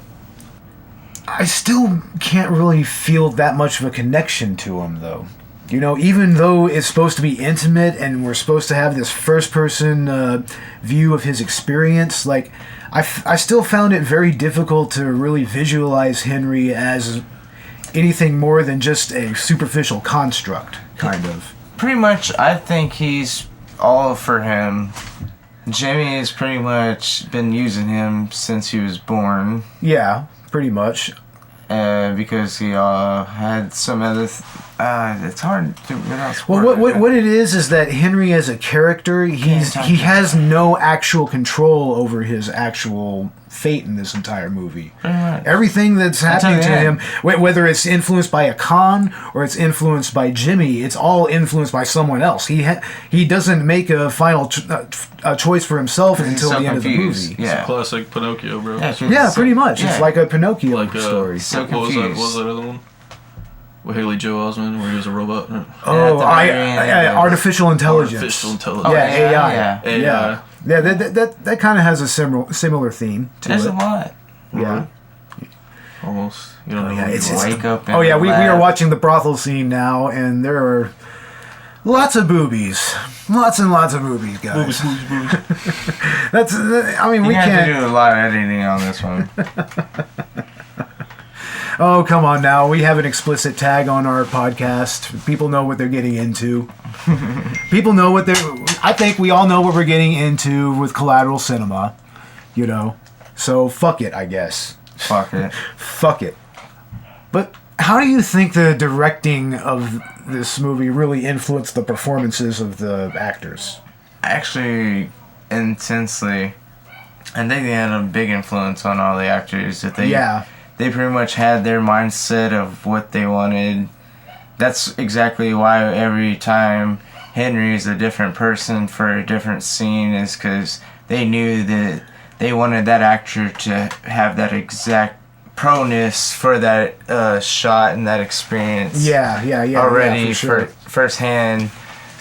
Speaker 1: I still can't really feel that much of a connection to him, though. You know, even though it's supposed to be intimate and we're supposed to have this first-person view of his experience, like, I still found it very difficult to really visualize Henry as anything more than just a superficial construct, kind of.
Speaker 3: Pretty much, I think he's all for him. Jimmy has pretty much been using him since he was born.
Speaker 1: Yeah, pretty much.
Speaker 3: Because he had some other... it's hard to...
Speaker 1: Well, what it is that Henry as a character, he has no actual control over his actual fate in this entire movie. Everything that's happening to him, whether it's influenced by a con or it's influenced by Jimmy, it's all influenced by someone else. He doesn't make a final choice for himself until the end of the movie.
Speaker 4: Yeah. It's a classic Pinocchio, bro.
Speaker 1: Yeah, pretty much. Yeah. It's like a Pinocchio story.
Speaker 3: So
Speaker 4: what was that other one? With Haley Joel Osment, where he was a robot.
Speaker 1: Oh, artificial intelligence.
Speaker 4: Artificial intelligence.
Speaker 1: Yeah, AI. Yeah, that kind of has a similar theme to
Speaker 3: There's
Speaker 1: it.
Speaker 3: a lot.
Speaker 1: Yeah.
Speaker 4: Almost. You don't know.
Speaker 3: Yeah, it's wake up.
Speaker 1: We are watching the brothel scene now, and there are lots of boobies. Lots and lots of boobies, guys.
Speaker 4: Boobies.
Speaker 3: We can't do a lot of editing on this one.
Speaker 1: Oh, come on now. We have an explicit tag on our podcast. People know what they're getting into. People know what I think we all know what we're getting into with Collateral Cinema, you know. So, fuck it, I guess.
Speaker 3: Fuck it.
Speaker 1: Fuck it. But how do you think the directing of this movie really influenced the performances of the actors?
Speaker 3: Actually, intensely. I think they had a big influence on all the actors. They pretty much had their mindset of what they wanted. That's exactly why every time Henry is a different person for a different scene is because they knew that they wanted that actor to have that exact proness for that shot and that experience. Already
Speaker 1: for
Speaker 3: firsthand.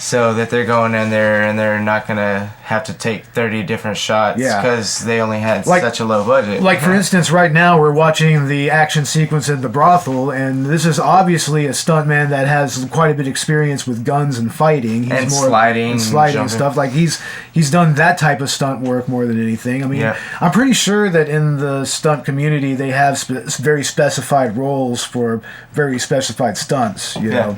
Speaker 3: So that they're going in there and they're not going to have to take 30 different shots because they only had such a low budget.
Speaker 1: Like, for instance, right now we're watching the action sequence in the brothel, and this is obviously a stuntman that has quite a bit of experience with guns and fighting. He's
Speaker 3: and
Speaker 1: more
Speaker 3: sliding.
Speaker 1: And stuff. Like, he's done that type of stunt work more than anything. I mean, I'm pretty sure that in the stunt community they have very specified roles for very specified stunts, you know?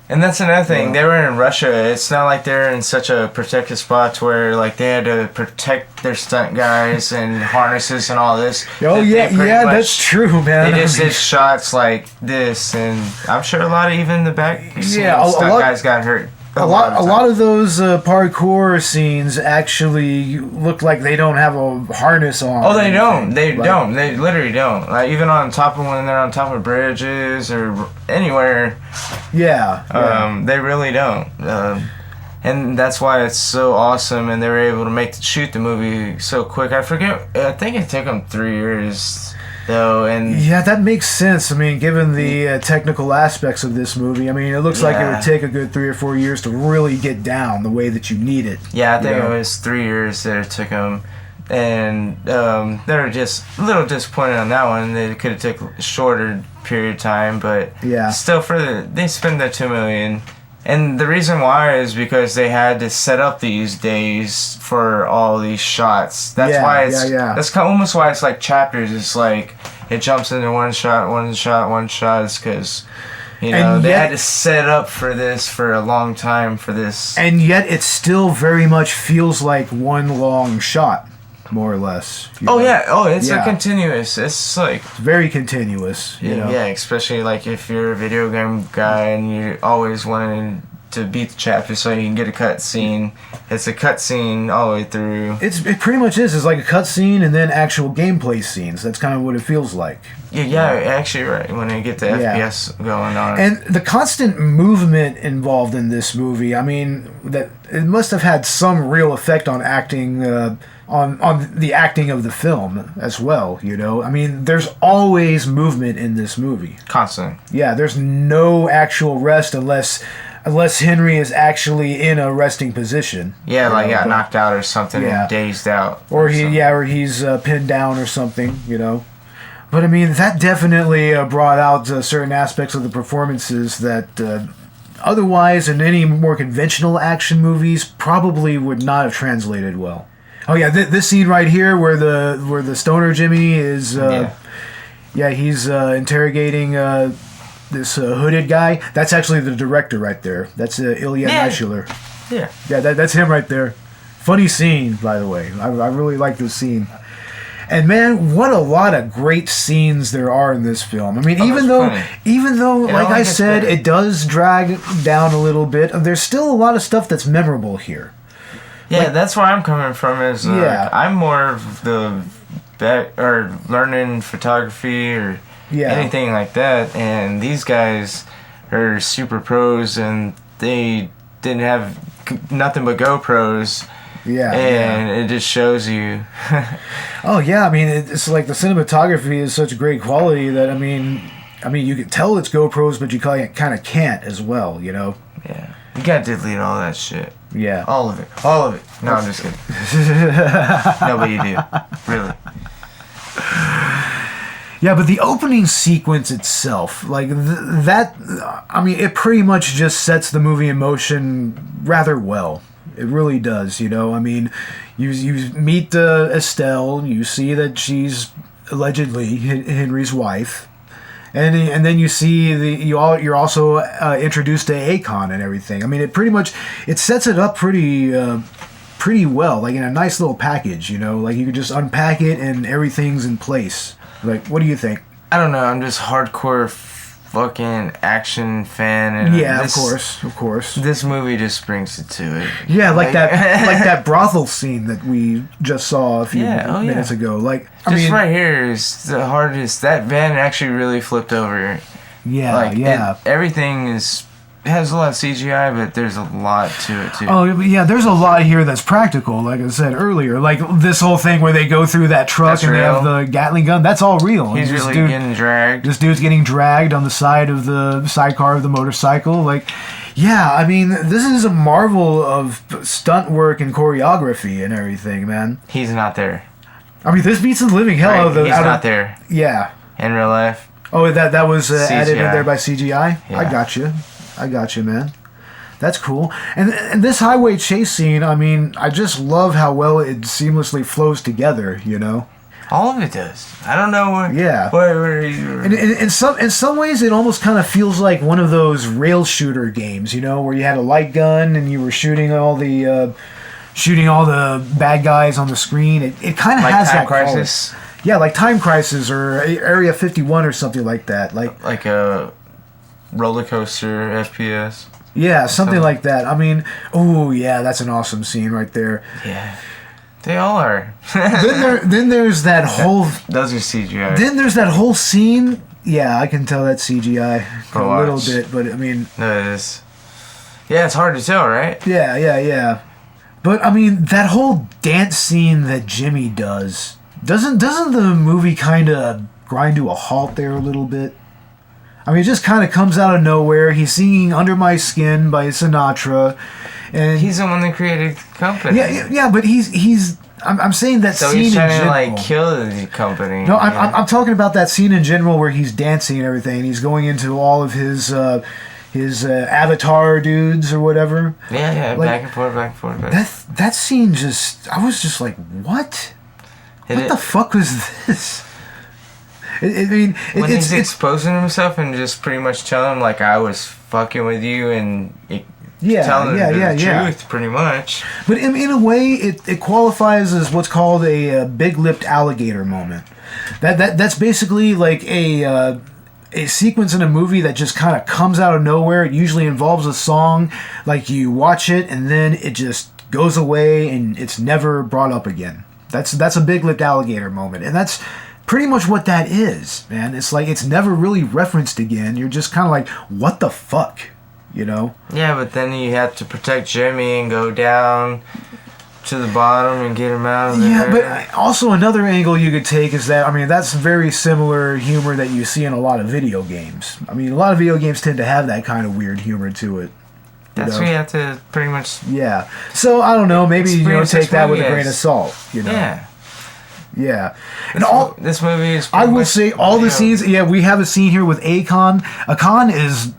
Speaker 3: And that's another thing. They were in Russia. It's not like they're in such a protected spot where like they had to protect their stunt guys and harnesses and all this.
Speaker 1: Oh that's true, man.
Speaker 3: They just did shots like this, and I'm sure a lot of even the back stunt guys got hurt. A
Speaker 1: lot of those parkour scenes actually look like they don't have a harness on.
Speaker 3: Oh, they don't. They don't. They literally don't. Like, even on top of when they're on top of bridges or anywhere. They really don't. And that's why it's so awesome, and they were able to shoot the movie so quick. I think it took them 3 years, though. And
Speaker 1: yeah, that makes sense. I mean, given the technical aspects of this movie, I mean, it looks like it would take a good 3 or 4 years to really get down the way that you need it.
Speaker 3: Yeah, I think it was 3 years that it took them. And they were just a little disappointed on that one. They could have taken a shorter period of time, but still, they spent the $2 million. And the reason why is because they had to set up these days for all these shots. That's why it's that's almost why it's like chapters. It's like it jumps into one shot. It's because they had to set up for this for a long time for this.
Speaker 1: And yet it still very much feels like one long shot, more or less.
Speaker 3: It's a continuous. It's like
Speaker 1: very continuous. You know?
Speaker 3: Yeah, especially like if you're a video game guy and you always wanted to beat the chapter so you can get a cut scene. It's a cut scene all the way through.
Speaker 1: It pretty much is. It's like a cut scene and then actual gameplay scenes. That's kind of what it feels like.
Speaker 3: Actually, right. When you get the FPS going on.
Speaker 1: And the constant movement involved in this movie, I mean, that it must have had some real effect on acting, on the acting of the film as well, you know? I mean, there's always movement in this movie.
Speaker 3: Constant.
Speaker 1: Yeah, there's no actual rest unless unless Henry is actually in a resting position.
Speaker 3: Yeah, like got knocked out or something, and dazed out,
Speaker 1: or he's pinned down or something, But I mean, that definitely brought out certain aspects of the performances that otherwise, in any more conventional action movies, probably would not have translated well. Oh yeah, this scene right here where the stoner Jimmy is, he's interrogating this hooded guy. That's actually the director right there. That's Ilya Naishuller.
Speaker 3: Yeah,
Speaker 1: that's him right there. Funny scene, by the way. I really like this scene. And man, what a lot of great scenes there are in this film. I mean, even though, like I said, it does drag down a little bit, there's still a lot of stuff that's memorable here.
Speaker 3: Yeah, that's where I'm coming from. I'm more of the learning photography or anything like that, and these guys are super pros, and they didn't have nothing but GoPros. It just shows you.
Speaker 1: Oh yeah, I mean, it's like the cinematography is such great quality that I mean you can tell it's GoPros, but you kind of can't as well, Yeah,
Speaker 3: you gotta delete all that shit.
Speaker 1: Yeah,
Speaker 3: all of it. No, I'm just kidding. No, but you do, really.
Speaker 1: Yeah, but the opening sequence itself, like that, I mean, it pretty much just sets the movie in motion rather well. It really does, I mean, you meet Estelle, you see that she's allegedly Henry's wife, and then you see you're also introduced to Akon and everything. I mean, it sets it up pretty well, like in a nice little package, like you could just unpack it and everything's in place. Like, what do you think?
Speaker 3: I don't know. I'm just hardcore fucking action fan, and
Speaker 1: of course.
Speaker 3: This movie just brings it to it.
Speaker 1: Yeah, like that brothel scene that we just saw a few minutes ago. Like, I mean,
Speaker 3: right here is the hardest. That van actually really flipped over.
Speaker 1: Yeah,
Speaker 3: everything has a lot of CGI, but there's a lot to it too.
Speaker 1: Oh yeah, there's a lot here that's practical. Like I said earlier, like this whole thing where they go through that truck and they have the Gatling gun. That's all real.
Speaker 3: He's really getting dragged.
Speaker 1: This dude's getting dragged on the side of the sidecar of the motorcycle. Like, yeah, I mean, this is a marvel of stunt work and choreography and everything, man.
Speaker 3: He's not there.
Speaker 1: I mean, this beats the living hell out of the.
Speaker 3: He's not there.
Speaker 1: Yeah.
Speaker 3: In real life.
Speaker 1: Oh, that was added in there by CGI.
Speaker 3: Yeah.
Speaker 1: I got you, man. That's cool. And this highway chase scene, I mean, I just love how well it seamlessly flows together,
Speaker 3: All of it does. I don't know where.
Speaker 1: Yeah.
Speaker 3: And
Speaker 1: in some ways, it almost kind of feels like one of those rail shooter games, where you had a light gun and you were shooting all the bad guys on the screen. It kind of has that
Speaker 3: Crisis.
Speaker 1: Yeah, like Time Crisis or Area 51 or something like that.
Speaker 3: Like a roller coaster FPS.
Speaker 1: Yeah, something like that. I mean, oh yeah, that's an awesome scene right there.
Speaker 3: Yeah, they all are.
Speaker 1: then there's that whole.
Speaker 3: Those are CGI.
Speaker 1: Then there's that whole scene. Yeah, I can tell that's CGI a little bit, but I mean.
Speaker 3: No, it is. Yeah, it's hard to tell, right?
Speaker 1: Yeah. But I mean, that whole dance scene that Jimmy does doesn't the movie kind of grind to a halt there a little bit? I mean, it just kind of comes out of nowhere. He's singing "Under My Skin" by Sinatra, and
Speaker 3: he's the one that created the company.
Speaker 1: Yeah, but he's. I'm saying that
Speaker 3: so
Speaker 1: scene
Speaker 3: he's trying
Speaker 1: in general.
Speaker 3: To like kill the company.
Speaker 1: No, I'm talking about that scene in general where he's dancing and everything. He's going into all of his avatar dudes or whatever.
Speaker 3: Yeah, like, back and forth.
Speaker 1: That scene I was just like, what? What the fuck was this? When
Speaker 3: he's exposing himself and just pretty much telling him like I was fucking with you and telling him the truth pretty much.
Speaker 1: But in a way, it qualifies as what's called a big-lipped alligator moment. That's basically like a sequence in a movie that just kind of comes out of nowhere. It usually involves a song, like you watch it and then it just goes away and it's never brought up again. That's a big-lipped alligator moment, and that's pretty much what that is, man. It's like it's never really referenced again. You're just kind of like, what the fuck,
Speaker 3: Yeah, but then you have to protect Jimmy and go down to the bottom and get him out of there.
Speaker 1: Yeah, but also another angle you could take is that, I mean, that's very similar humor that you see in a lot of video games. I mean, a lot of video games tend to have that kind of weird humor to it.
Speaker 3: That's
Speaker 1: know?
Speaker 3: what you have to pretty much.
Speaker 1: Yeah. So I don't know. Maybe
Speaker 3: Experience
Speaker 1: take
Speaker 3: this
Speaker 1: that with
Speaker 3: movie
Speaker 1: a grain
Speaker 3: as-
Speaker 1: of salt. You know.
Speaker 3: Yeah.
Speaker 1: Yeah. And all
Speaker 3: This movie is.
Speaker 1: I
Speaker 3: pretty
Speaker 1: will
Speaker 3: much,
Speaker 1: say all
Speaker 3: you
Speaker 1: the
Speaker 3: know,
Speaker 1: scenes. Yeah, we have a scene here with Akon. Akon is.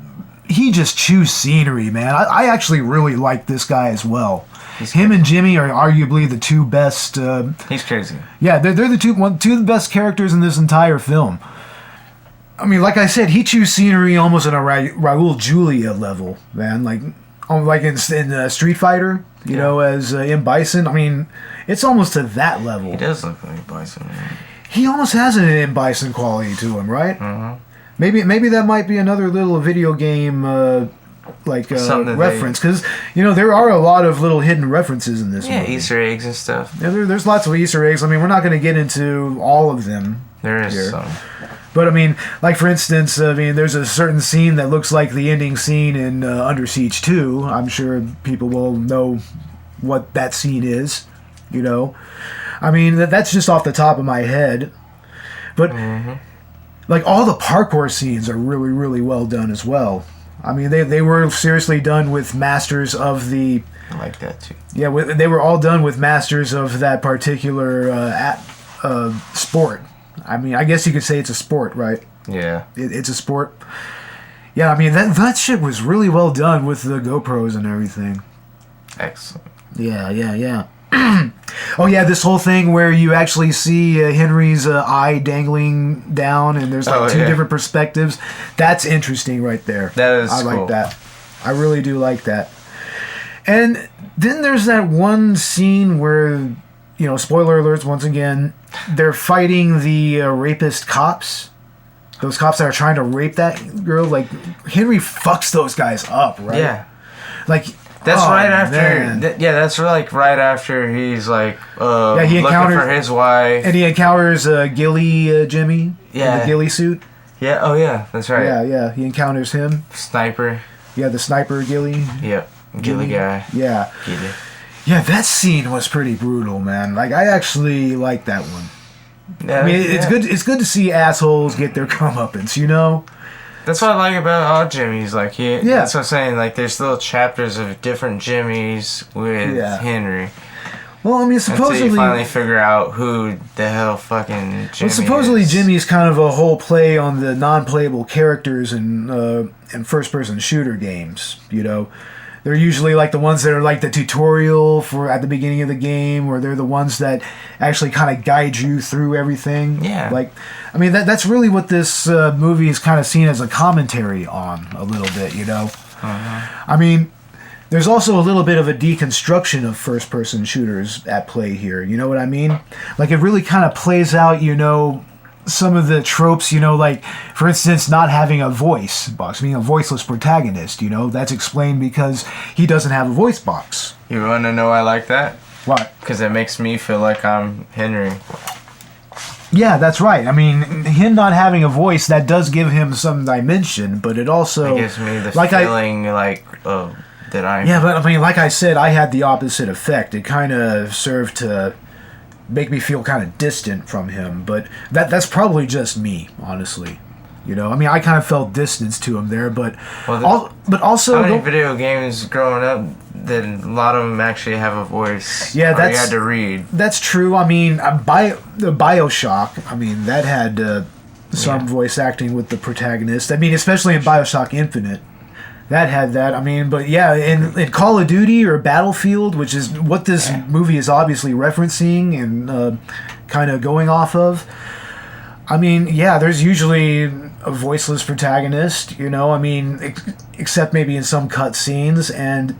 Speaker 1: He just chews scenery, man. I actually really like this guy as well. Him and Jimmy are arguably the two best.
Speaker 3: He's crazy.
Speaker 1: Yeah, they're the two of the best characters in this entire film. I mean, like I said, he chews scenery almost on a Raul Julia level, man. Like in Street Fighter, you know, as M. Bison. I mean, it's almost to that level.
Speaker 3: He does look like Bison. Man.
Speaker 1: He almost has an M. Bison quality to him, right?
Speaker 3: Mm-hmm.
Speaker 1: Maybe that might be another little video game reference, because you know there are a lot of little hidden references in this movie.
Speaker 3: Yeah, Easter eggs and stuff.
Speaker 1: Yeah, there's lots of Easter eggs. I mean, we're not going to get into all of them.
Speaker 3: There is
Speaker 1: here.
Speaker 3: some.
Speaker 1: But I mean, like for instance, I mean, there's a certain scene that looks like the ending scene in Under Siege 2. I'm sure people will know what that scene is. You know, I mean, that's just off the top of my head. But like all the parkour scenes are really, really well done as well. I mean, they were seriously done with masters of the.
Speaker 3: I like that too.
Speaker 1: Yeah, they were all done with masters of that particular sport. I mean, I guess you could say it's a sport, right?
Speaker 3: Yeah.
Speaker 1: It's a sport. Yeah, I mean, that shit was really well done with the GoPros and everything.
Speaker 3: Excellent.
Speaker 1: Yeah. Oh, yeah, this whole thing where you actually see Henry's eye dangling down and there's like two different perspectives. That's interesting right there.
Speaker 3: That is
Speaker 1: I
Speaker 3: cool.
Speaker 1: like that. I really do like that. And then there's that one scene where, you know, spoiler alerts once again, they're fighting the rapist cops. Those cops that are trying to rape that girl. Like, Henry fucks those guys up, right?
Speaker 3: Yeah.
Speaker 1: Like,
Speaker 3: That's right after.
Speaker 1: man.
Speaker 3: That's like right after he's like
Speaker 1: he
Speaker 3: looking
Speaker 1: encounters
Speaker 3: for his wife.
Speaker 1: And he encounters Gilly Jimmy in
Speaker 3: Yeah.
Speaker 1: the ghillie suit.
Speaker 3: Yeah. Oh yeah. That's right.
Speaker 1: Yeah. He encounters him.
Speaker 3: Sniper.
Speaker 1: Yeah, the sniper Gilly.
Speaker 3: Yep. Gilly guy.
Speaker 1: Yeah.
Speaker 3: Gilly.
Speaker 1: Yeah, that scene was pretty brutal, man. Like, I actually like that one.
Speaker 3: Yeah,
Speaker 1: I mean, it's good. It's good to see assholes get their comeuppance, you know.
Speaker 3: That's what I like about all Jimmys. Like,
Speaker 1: Yeah.
Speaker 3: that's what I'm saying. Like, there's little chapters of different Jimmys with Henry.
Speaker 1: Well, I mean,
Speaker 3: Until
Speaker 1: supposedly
Speaker 3: you finally figure out who the hell fucking Jimmy
Speaker 1: supposedly
Speaker 3: is.
Speaker 1: Jimmy's kind of a whole play on the non-playable characters in first-person shooter games. You know, they're usually like the ones that are like the tutorial for at the beginning of the game, or they're the ones that actually kind of guide you through everything.
Speaker 3: Yeah.
Speaker 1: Like, I mean, that's really what this movie is kind of seen as a commentary on a little bit. You know, I mean. There's also a little bit of a deconstruction of first-person shooters at play here. You know what I mean? Like, it really kind of plays out, you know, some of the tropes, you know, like, for instance, not having a voice box, being a voiceless protagonist, you know? That's explained because he doesn't have a voice box.
Speaker 3: You want to know I like that?
Speaker 1: What?
Speaker 3: Because it makes me feel like I'm Henry.
Speaker 1: Yeah, that's right. I mean, him not having a voice, that does give him some dimension, but it also...
Speaker 3: It gives me the
Speaker 1: like
Speaker 3: feeling that I'm...
Speaker 1: Yeah, but I mean, like I said, I had the opposite effect. It kind of served to make me feel kind of distant from him, but that's probably just me, honestly. You know, I mean, I kind of felt distance to him there, but but also
Speaker 3: how many video games growing up that a lot of them actually have a voice?
Speaker 1: Yeah,
Speaker 3: you had to read.
Speaker 1: That's true. I mean, the BioShock. I mean, that had some voice acting with the protagonist. I mean, especially in BioShock Infinite. That had that. I mean, but yeah, in Call of Duty or Battlefield, which is what this movie is obviously referencing and kind of going off of. I mean, yeah, there's usually a voiceless protagonist, you know, I mean, except maybe in some cut scenes. And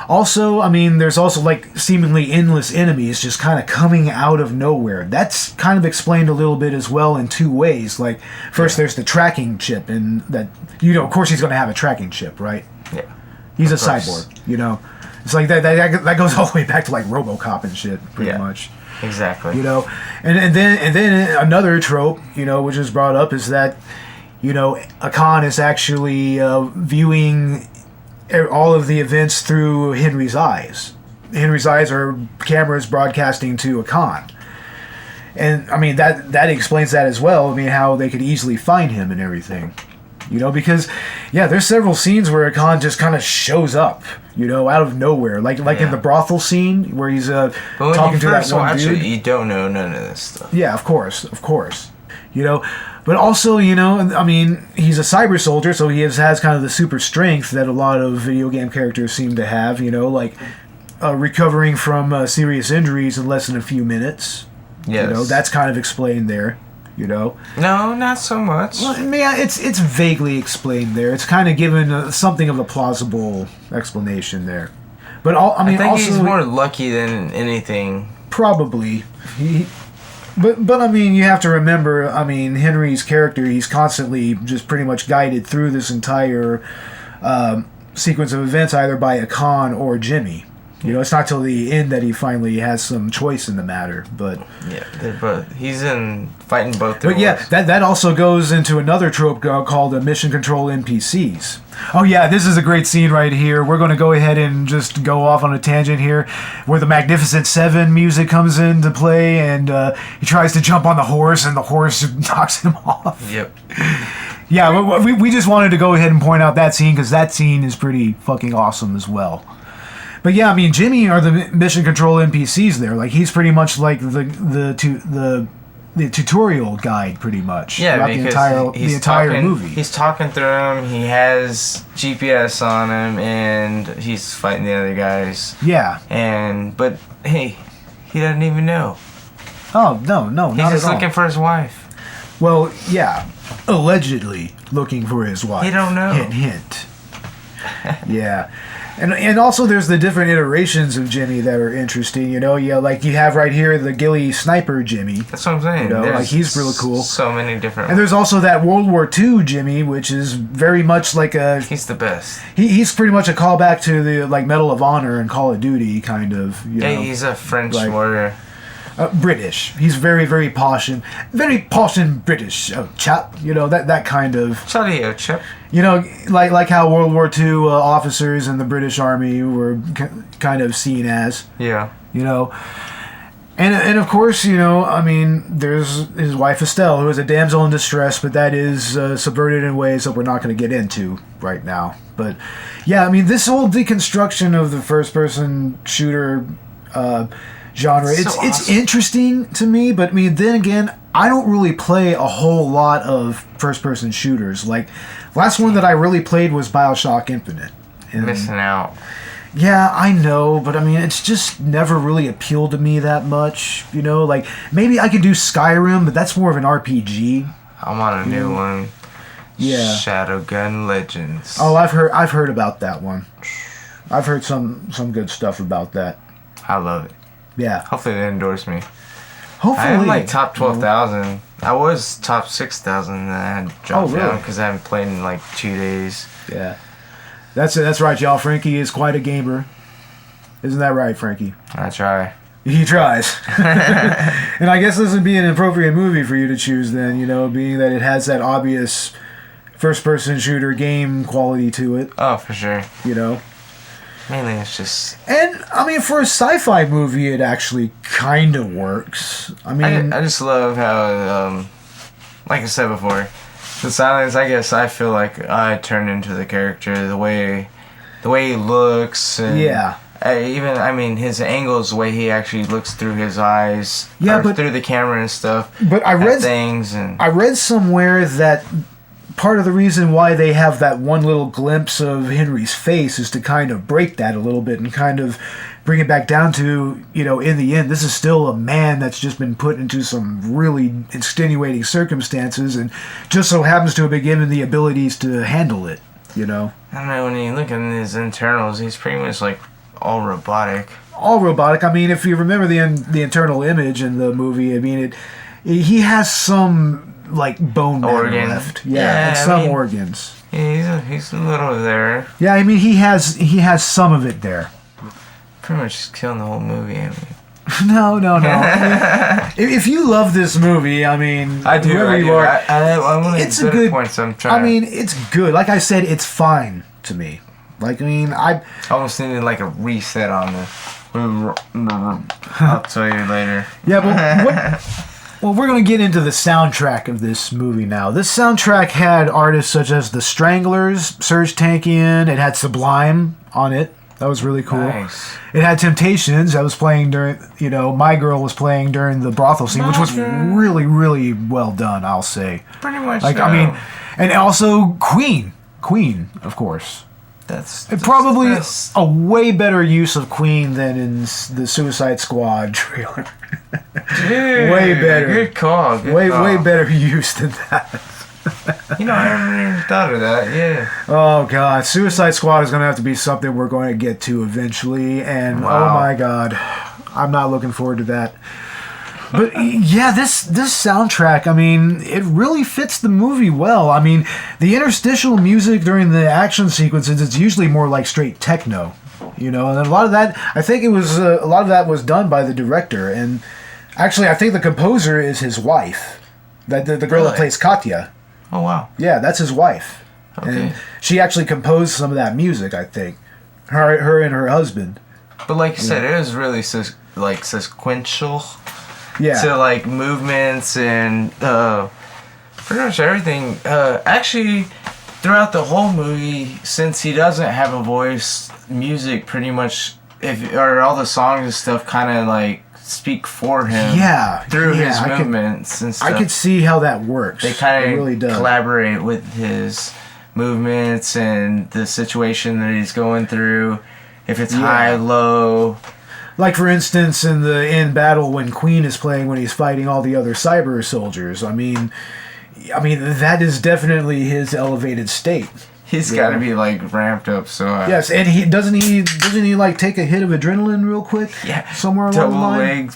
Speaker 1: also, I mean, there's also like seemingly endless enemies just kind of coming out of nowhere. That's kind of explained a little bit as well in two ways. Like, first there's the tracking chip, and that, you know, of course he's going to have a tracking chip, right?
Speaker 3: Yeah.
Speaker 1: He's a cyborg, you know. It's like that goes all the way back to like RoboCop and shit, pretty much.
Speaker 3: Exactly.
Speaker 1: You know, and then another trope, you know, which is brought up is that, you know, Akon is actually viewing all of the events through Henry's eyes. Henry's eyes are cameras broadcasting to Akon. And, I mean, that explains that as well. I mean, how they could easily find him and everything. Because, there's several scenes where Khan just kind of shows up, out of nowhere. Like in the brothel scene where he's talking to that one dude.
Speaker 3: You don't know none of this stuff.
Speaker 1: Yeah, of course. But also, he's a cyber soldier, so he has kind of the super strength that a lot of video game characters seem to have, recovering from serious injuries in less than a few minutes.
Speaker 3: Yes.
Speaker 1: That's kind of explained there.
Speaker 3: No, not so much.
Speaker 1: Well, it's vaguely explained there. It's kind of given something of a plausible explanation there. But I think also,
Speaker 3: he's more lucky than anything.
Speaker 1: Probably. But you have to remember, Henry's character, he's constantly just pretty much guided through this entire sequence of events either by a Khan or Jimmy. It's not till the end that he finally has some choice in the matter, but...
Speaker 3: Yeah, he's fighting both.
Speaker 1: But that also goes into another trope called mission control NPCs. Oh yeah, this is a great scene right here. We're going to go ahead and just go off on a tangent here, where the Magnificent Seven music comes into play, and he tries to jump on the horse, and the horse knocks him off.
Speaker 3: Yep.
Speaker 1: Yeah, we just wanted to go ahead and point out that scene, because that scene is pretty fucking awesome as well. But yeah, Jimmy are the mission control NPCs there. Like, he's pretty much like the tutorial guide, pretty much.
Speaker 3: Yeah,
Speaker 1: throughout the entire movie.
Speaker 3: He's talking through him. He has GPS on him, and he's fighting the other guys.
Speaker 1: Yeah.
Speaker 3: But hey, he doesn't even know.
Speaker 1: Oh no, not at all.
Speaker 3: He's just looking for his wife.
Speaker 1: Well, yeah, allegedly looking for his wife.
Speaker 3: He don't know.
Speaker 1: Hint, hint. Yeah. And also there's the different iterations of Jimmy that are interesting, like you have right here the ghillie sniper Jimmy.
Speaker 3: That's what I'm saying.
Speaker 1: He's really cool.
Speaker 3: So many different.
Speaker 1: And there's also that World War II Jimmy, which is very much like a...
Speaker 3: He's the best.
Speaker 1: He's pretty much a callback to the Medal of Honor and Call of Duty, kind of.
Speaker 3: He's a French warrior.
Speaker 1: British. He's very, very posh and British chap. That kind of.
Speaker 3: Chatty chap.
Speaker 1: Like how World War II officers in the British Army were kind of seen as.
Speaker 3: Yeah.
Speaker 1: And of course, there's his wife Estelle, who is a damsel in distress, but that is subverted in ways that we're not going to get into right now. But yeah, this whole deconstruction of the first-person shooter genre, it's interesting to me, but then again, I don't really play a whole lot of first-person shooters. Like, last one that I really played was BioShock Infinite.
Speaker 3: Missing out.
Speaker 1: Yeah, I know, but it's just never really appealed to me that much. Like, maybe I could do Skyrim, but that's more of an RPG.
Speaker 3: I'm on a new one.
Speaker 1: Yeah.
Speaker 3: Shadowgun Legends.
Speaker 1: Oh, I've heard about that one. I've heard some good stuff about that.
Speaker 3: I love it.
Speaker 1: Yeah.
Speaker 3: Hopefully they endorse me.
Speaker 1: Hopefully.
Speaker 3: I'm top 12,000. I was top 6,000 and I had dropped down because I haven't played in 2 days.
Speaker 1: Yeah. That's right, y'all. Frankie is quite a gamer. Isn't that right, Frankie?
Speaker 3: I try.
Speaker 1: He tries. And I guess this would be an appropriate movie for you to choose then, being that it has that obvious first-person shooter game quality to it.
Speaker 3: Oh, for sure.
Speaker 1: Mainly
Speaker 3: it's just...
Speaker 1: And, for a sci-fi movie, it actually kind of works.
Speaker 3: I just love how, like I said before, the silence, I guess I feel like I turn into the character, the way he looks. And
Speaker 1: yeah.
Speaker 3: His angles, the way he actually looks through his eyes.
Speaker 1: Yeah, but...
Speaker 3: through the camera and stuff.
Speaker 1: But I read...
Speaker 3: things and...
Speaker 1: I read somewhere that... part of the reason why they have that one little glimpse of Henry's face is to kind of break that a little bit and kind of bring it back down to, in the end, this is still a man that's just been put into some really extenuating circumstances and just so happens to have been given the abilities to handle it,
Speaker 3: I don't know, when you look at his internals, he's pretty much all robotic.
Speaker 1: All robotic. If you remember the internal image in the movie, he has some... bone matter left. Yeah, and some organs.
Speaker 3: Yeah, he's a little there.
Speaker 1: Yeah, he has some of it there.
Speaker 3: Pretty much just killing the whole movie.
Speaker 1: No. If you love this movie, I do.
Speaker 3: Whoever you are,
Speaker 1: it's a good.
Speaker 3: Points I'm trying.
Speaker 1: It's good. Like I said, it's fine to me. I
Speaker 3: almost needed a reset on this. I'll tell you later.
Speaker 1: Yeah, but Well, we're going to get into the soundtrack of this movie now. This soundtrack had artists such as The Stranglers, Serj Tankian, it had Sublime on it. That was really cool.
Speaker 3: Nice.
Speaker 1: It had Temptations. That was playing during, My Girl was playing during the brothel scene, which was really, really well done, I'll say.
Speaker 3: Pretty much.
Speaker 1: And also Queen. Queen, of course.
Speaker 3: That's
Speaker 1: probably a way better use of Queen than in the Suicide Squad trailer.
Speaker 3: Dude,
Speaker 1: way better.
Speaker 3: Good call.
Speaker 1: Way better use than that.
Speaker 3: I haven't even thought of that. Yeah.
Speaker 1: Oh God, Suicide Squad is going to have to be something we're going to get to eventually, and Oh my God, I'm not looking forward to that. But yeah, this soundtrack, I mean, it really fits the movie well. I mean, the interstitial music during the action sequences, it's usually more like straight techno, and a lot of that, I think it was a lot of that was done by the director, and actually, I think the composer is his wife, the girl that plays Katya.
Speaker 3: Oh wow.
Speaker 1: Yeah, that's his wife, and she actually composed some of that music. I think her and her husband.
Speaker 3: But like you said, it was really sequential.
Speaker 1: Yeah.
Speaker 3: To movements and pretty much everything. Actually, throughout the whole movie, since he doesn't have a voice, music pretty much, all the songs and stuff, kind of speak for him.
Speaker 1: Yeah.
Speaker 3: Through his movements and stuff.
Speaker 1: I could see how that works.
Speaker 3: They kind of
Speaker 1: really
Speaker 3: collaborate with his movements and the situation that he's going through. If it's high, low.
Speaker 1: Like, for instance, in battle when Queen is playing, when he's fighting all the other cyber soldiers. I mean, that is definitely his elevated state.
Speaker 3: He's got to be ramped up so high.
Speaker 1: Yes, and he doesn't he take a hit of adrenaline real quick?
Speaker 3: Yeah.
Speaker 1: Somewhere along the line.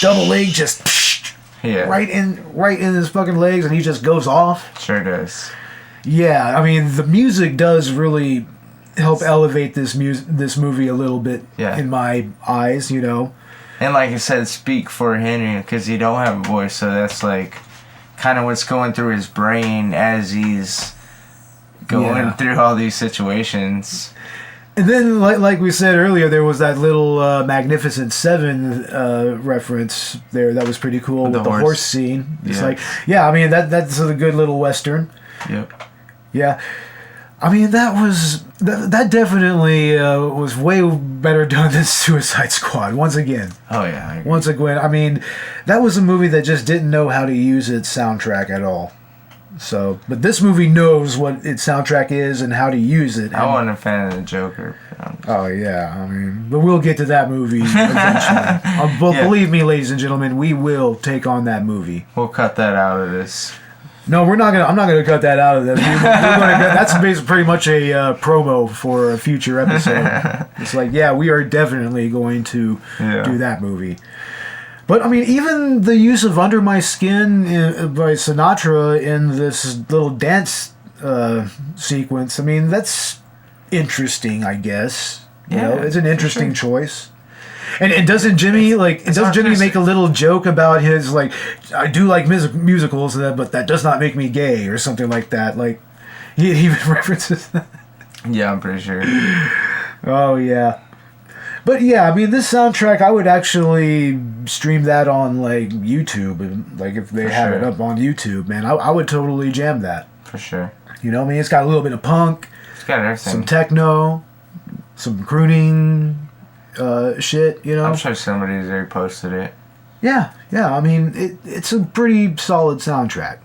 Speaker 1: Double leg, just right in his fucking legs, and he just goes off.
Speaker 3: Sure does.
Speaker 1: Yeah, I mean, the music does really help elevate this movie a little bit in my eyes, And
Speaker 3: like I said, speak for Henry, because he don't have a voice, so that's kind of what's going through his brain as he's going through all these situations.
Speaker 1: And then, like we said earlier, there was that little Magnificent Seven reference there that was pretty cool with the horse scene. It's that's a good little Western.
Speaker 3: Yep.
Speaker 1: Yeah. I mean, that definitely was way better done than Suicide Squad, once again.
Speaker 3: Oh, yeah. I agree.
Speaker 1: Once again, I mean, that was a movie that just didn't know how to use its soundtrack at all. So, but this movie knows what its soundtrack is and how to use it.
Speaker 3: I wasn't a fan of the Joker.
Speaker 1: Oh, yeah. I mean, but we'll get to that movie eventually. Believe me, ladies and gentlemen, we will take on that movie.
Speaker 3: We'll cut that out of this.
Speaker 1: No, we're not gonna. I'm not gonna cut that out of this. That's pretty much a promo for a future episode. It's we are definitely going to do that movie. But I mean, even the use of "Under My Skin" by Sinatra in this little dance sequence. I mean, that's interesting. I guess it's an interesting choice. And doesn't Jimmy make a little joke about his I do like musicals, but that does not make me gay or something like that? He even references that.
Speaker 3: Yeah, I'm pretty sure.
Speaker 1: Oh yeah, but yeah, I mean, this soundtrack, I would actually stream that on YouTube, if they have it up on YouTube, man. I would totally jam that
Speaker 3: for sure.
Speaker 1: I mean, it's got a little bit of punk,
Speaker 3: it's got everything,
Speaker 1: some techno, some crooning. Shit,
Speaker 3: I'm sure somebody's already posted it.
Speaker 1: Yeah. I mean, it's a pretty solid soundtrack.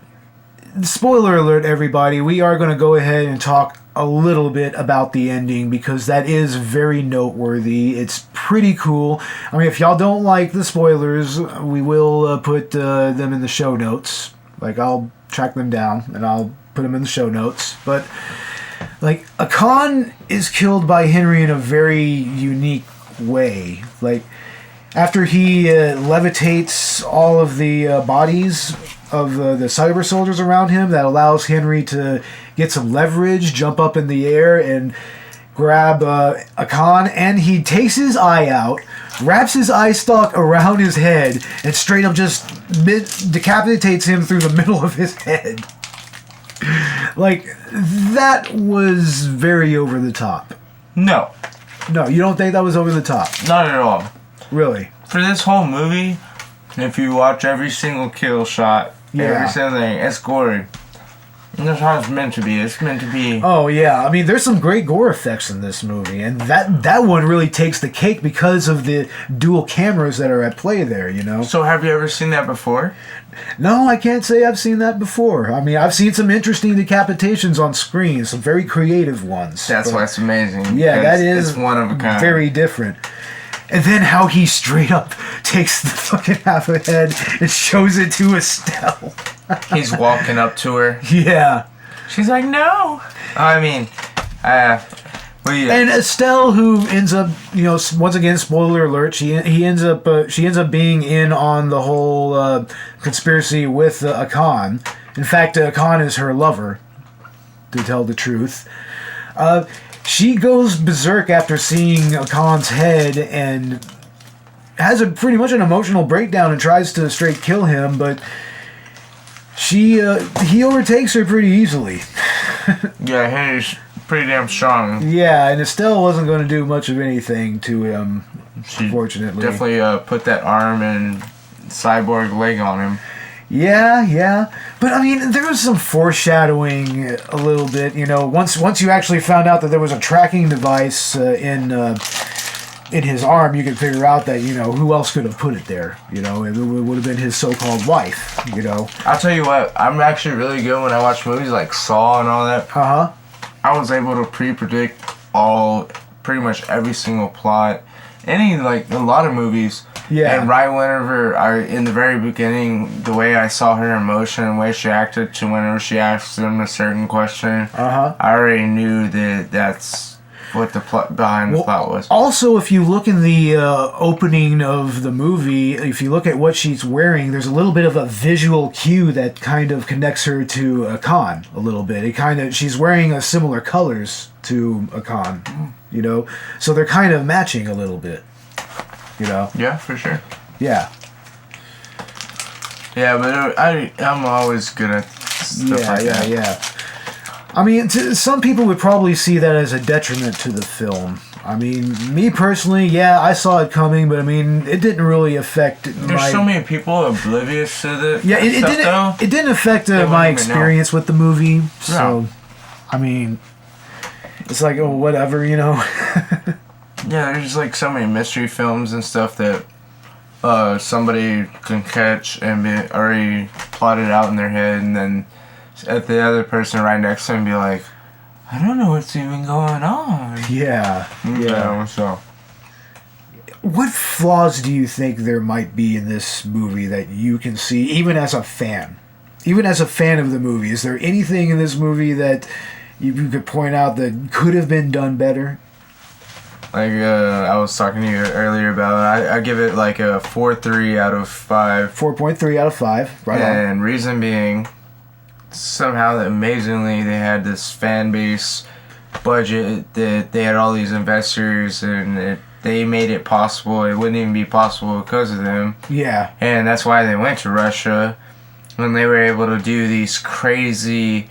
Speaker 1: Spoiler alert, everybody. We are going to go ahead and talk a little bit about the ending because that is very noteworthy. It's pretty cool. I mean, if y'all don't like the spoilers, we will put them in the show notes. I'll track them down and I'll put them in the show notes. But Akan is killed by Henry in a very unique way. After he levitates all of the bodies of the cyber soldiers around him, that allows Henry to get some leverage, jump up in the air and grab Akan, and he takes his eye out, wraps his eye stalk around his head, and straight up just decapitates him through the middle of his head. That was very over the top.
Speaker 3: No,
Speaker 1: you don't think that was over the top?
Speaker 3: Not at all.
Speaker 1: Really?
Speaker 3: For this whole movie, If you watch every single kill shot, every single thing, it's gory. And that's how it's meant to be. It's meant to be.
Speaker 1: Oh yeah, I mean, there's some great gore effects in this movie, and that one really takes the cake because of the dual cameras that are at play there. You know.
Speaker 3: So have you ever seen that before?
Speaker 1: No, I can't say I've seen that before. I mean, I've seen some interesting decapitations on screen, some very creative ones.
Speaker 3: That's why it's amazing.
Speaker 1: Yeah, that is
Speaker 3: it's one of a kind.
Speaker 1: Very different. And then how he straight up takes the fucking half a head and shows it to Estelle.
Speaker 3: He's walking up to her.
Speaker 1: Yeah.
Speaker 3: She's like, no. I mean, well, yeah.
Speaker 1: And Estelle, who ends up, you know, once again, spoiler alert, she ends up being in on the whole conspiracy with Akan. In fact, Akan is her lover, to tell the truth. She goes berserk after seeing Akan's head and has pretty much an emotional breakdown and tries to straight kill him, but he overtakes her pretty easily.
Speaker 3: Yeah, he's pretty damn strong.
Speaker 1: Yeah, and Estelle wasn't going to do much of anything to him, unfortunately.
Speaker 3: Definitely put that arm and cyborg leg on him.
Speaker 1: Yeah. But, I mean, there was some foreshadowing a little bit, you know. Once you actually found out that there was a tracking device in his arm, you could figure out that, you know, who else could have put it there? You know, it would have been his so-called wife, you know.
Speaker 3: I'll tell you what, I'm actually really good when I watch movies like Saw and all that.
Speaker 1: Uh-huh.
Speaker 3: I was able to pre-predict pretty much every single plot. A lot of movies.
Speaker 1: Yeah.
Speaker 3: And right whenever in the very beginning, the way I saw her emotion and the way she acted to whenever she asked him a certain question, I already knew that's what the plot behind the plot was.
Speaker 1: Also, if you look in the opening of the movie, if you look at what she's wearing, there's a little bit of a visual cue that kind of connects her to Akan a little bit. She's wearing similar colors to Akan, you know, so they're kind of matching a little bit, you know.
Speaker 3: Yeah, for sure.
Speaker 1: Yeah.
Speaker 3: Yeah, but I'm always good at stuff like that.
Speaker 1: Yeah. I mean, some people would probably see that as a detriment to the film. I mean, me personally, yeah, I saw it coming, but I mean, it didn't really affect
Speaker 3: There's so many people oblivious to the
Speaker 1: it didn't affect my experience with the movie. So, I mean, it's like, oh, whatever, you know.
Speaker 3: Yeah, there's like so many mystery films and stuff that somebody can catch and be already plotted out in their head, and then at the other person right next to him be like, I don't know what's even going on.
Speaker 1: Yeah.
Speaker 3: So
Speaker 1: what flaws do you think there might be in this movie that you can see, even as a fan? Even as a fan of the movie, is there anything in this movie that you could point out that could have been done better?
Speaker 3: Like I was talking to you earlier about it, I give it like a 4.3 out of 5.
Speaker 1: 4.3 out of 5, right on.
Speaker 3: And reason being, somehow amazingly they had this fan base budget, that they had all these investors, and they made it possible. It wouldn't even be possible because of them.
Speaker 1: Yeah.
Speaker 3: And that's why they went to Russia, when they were able to do these crazy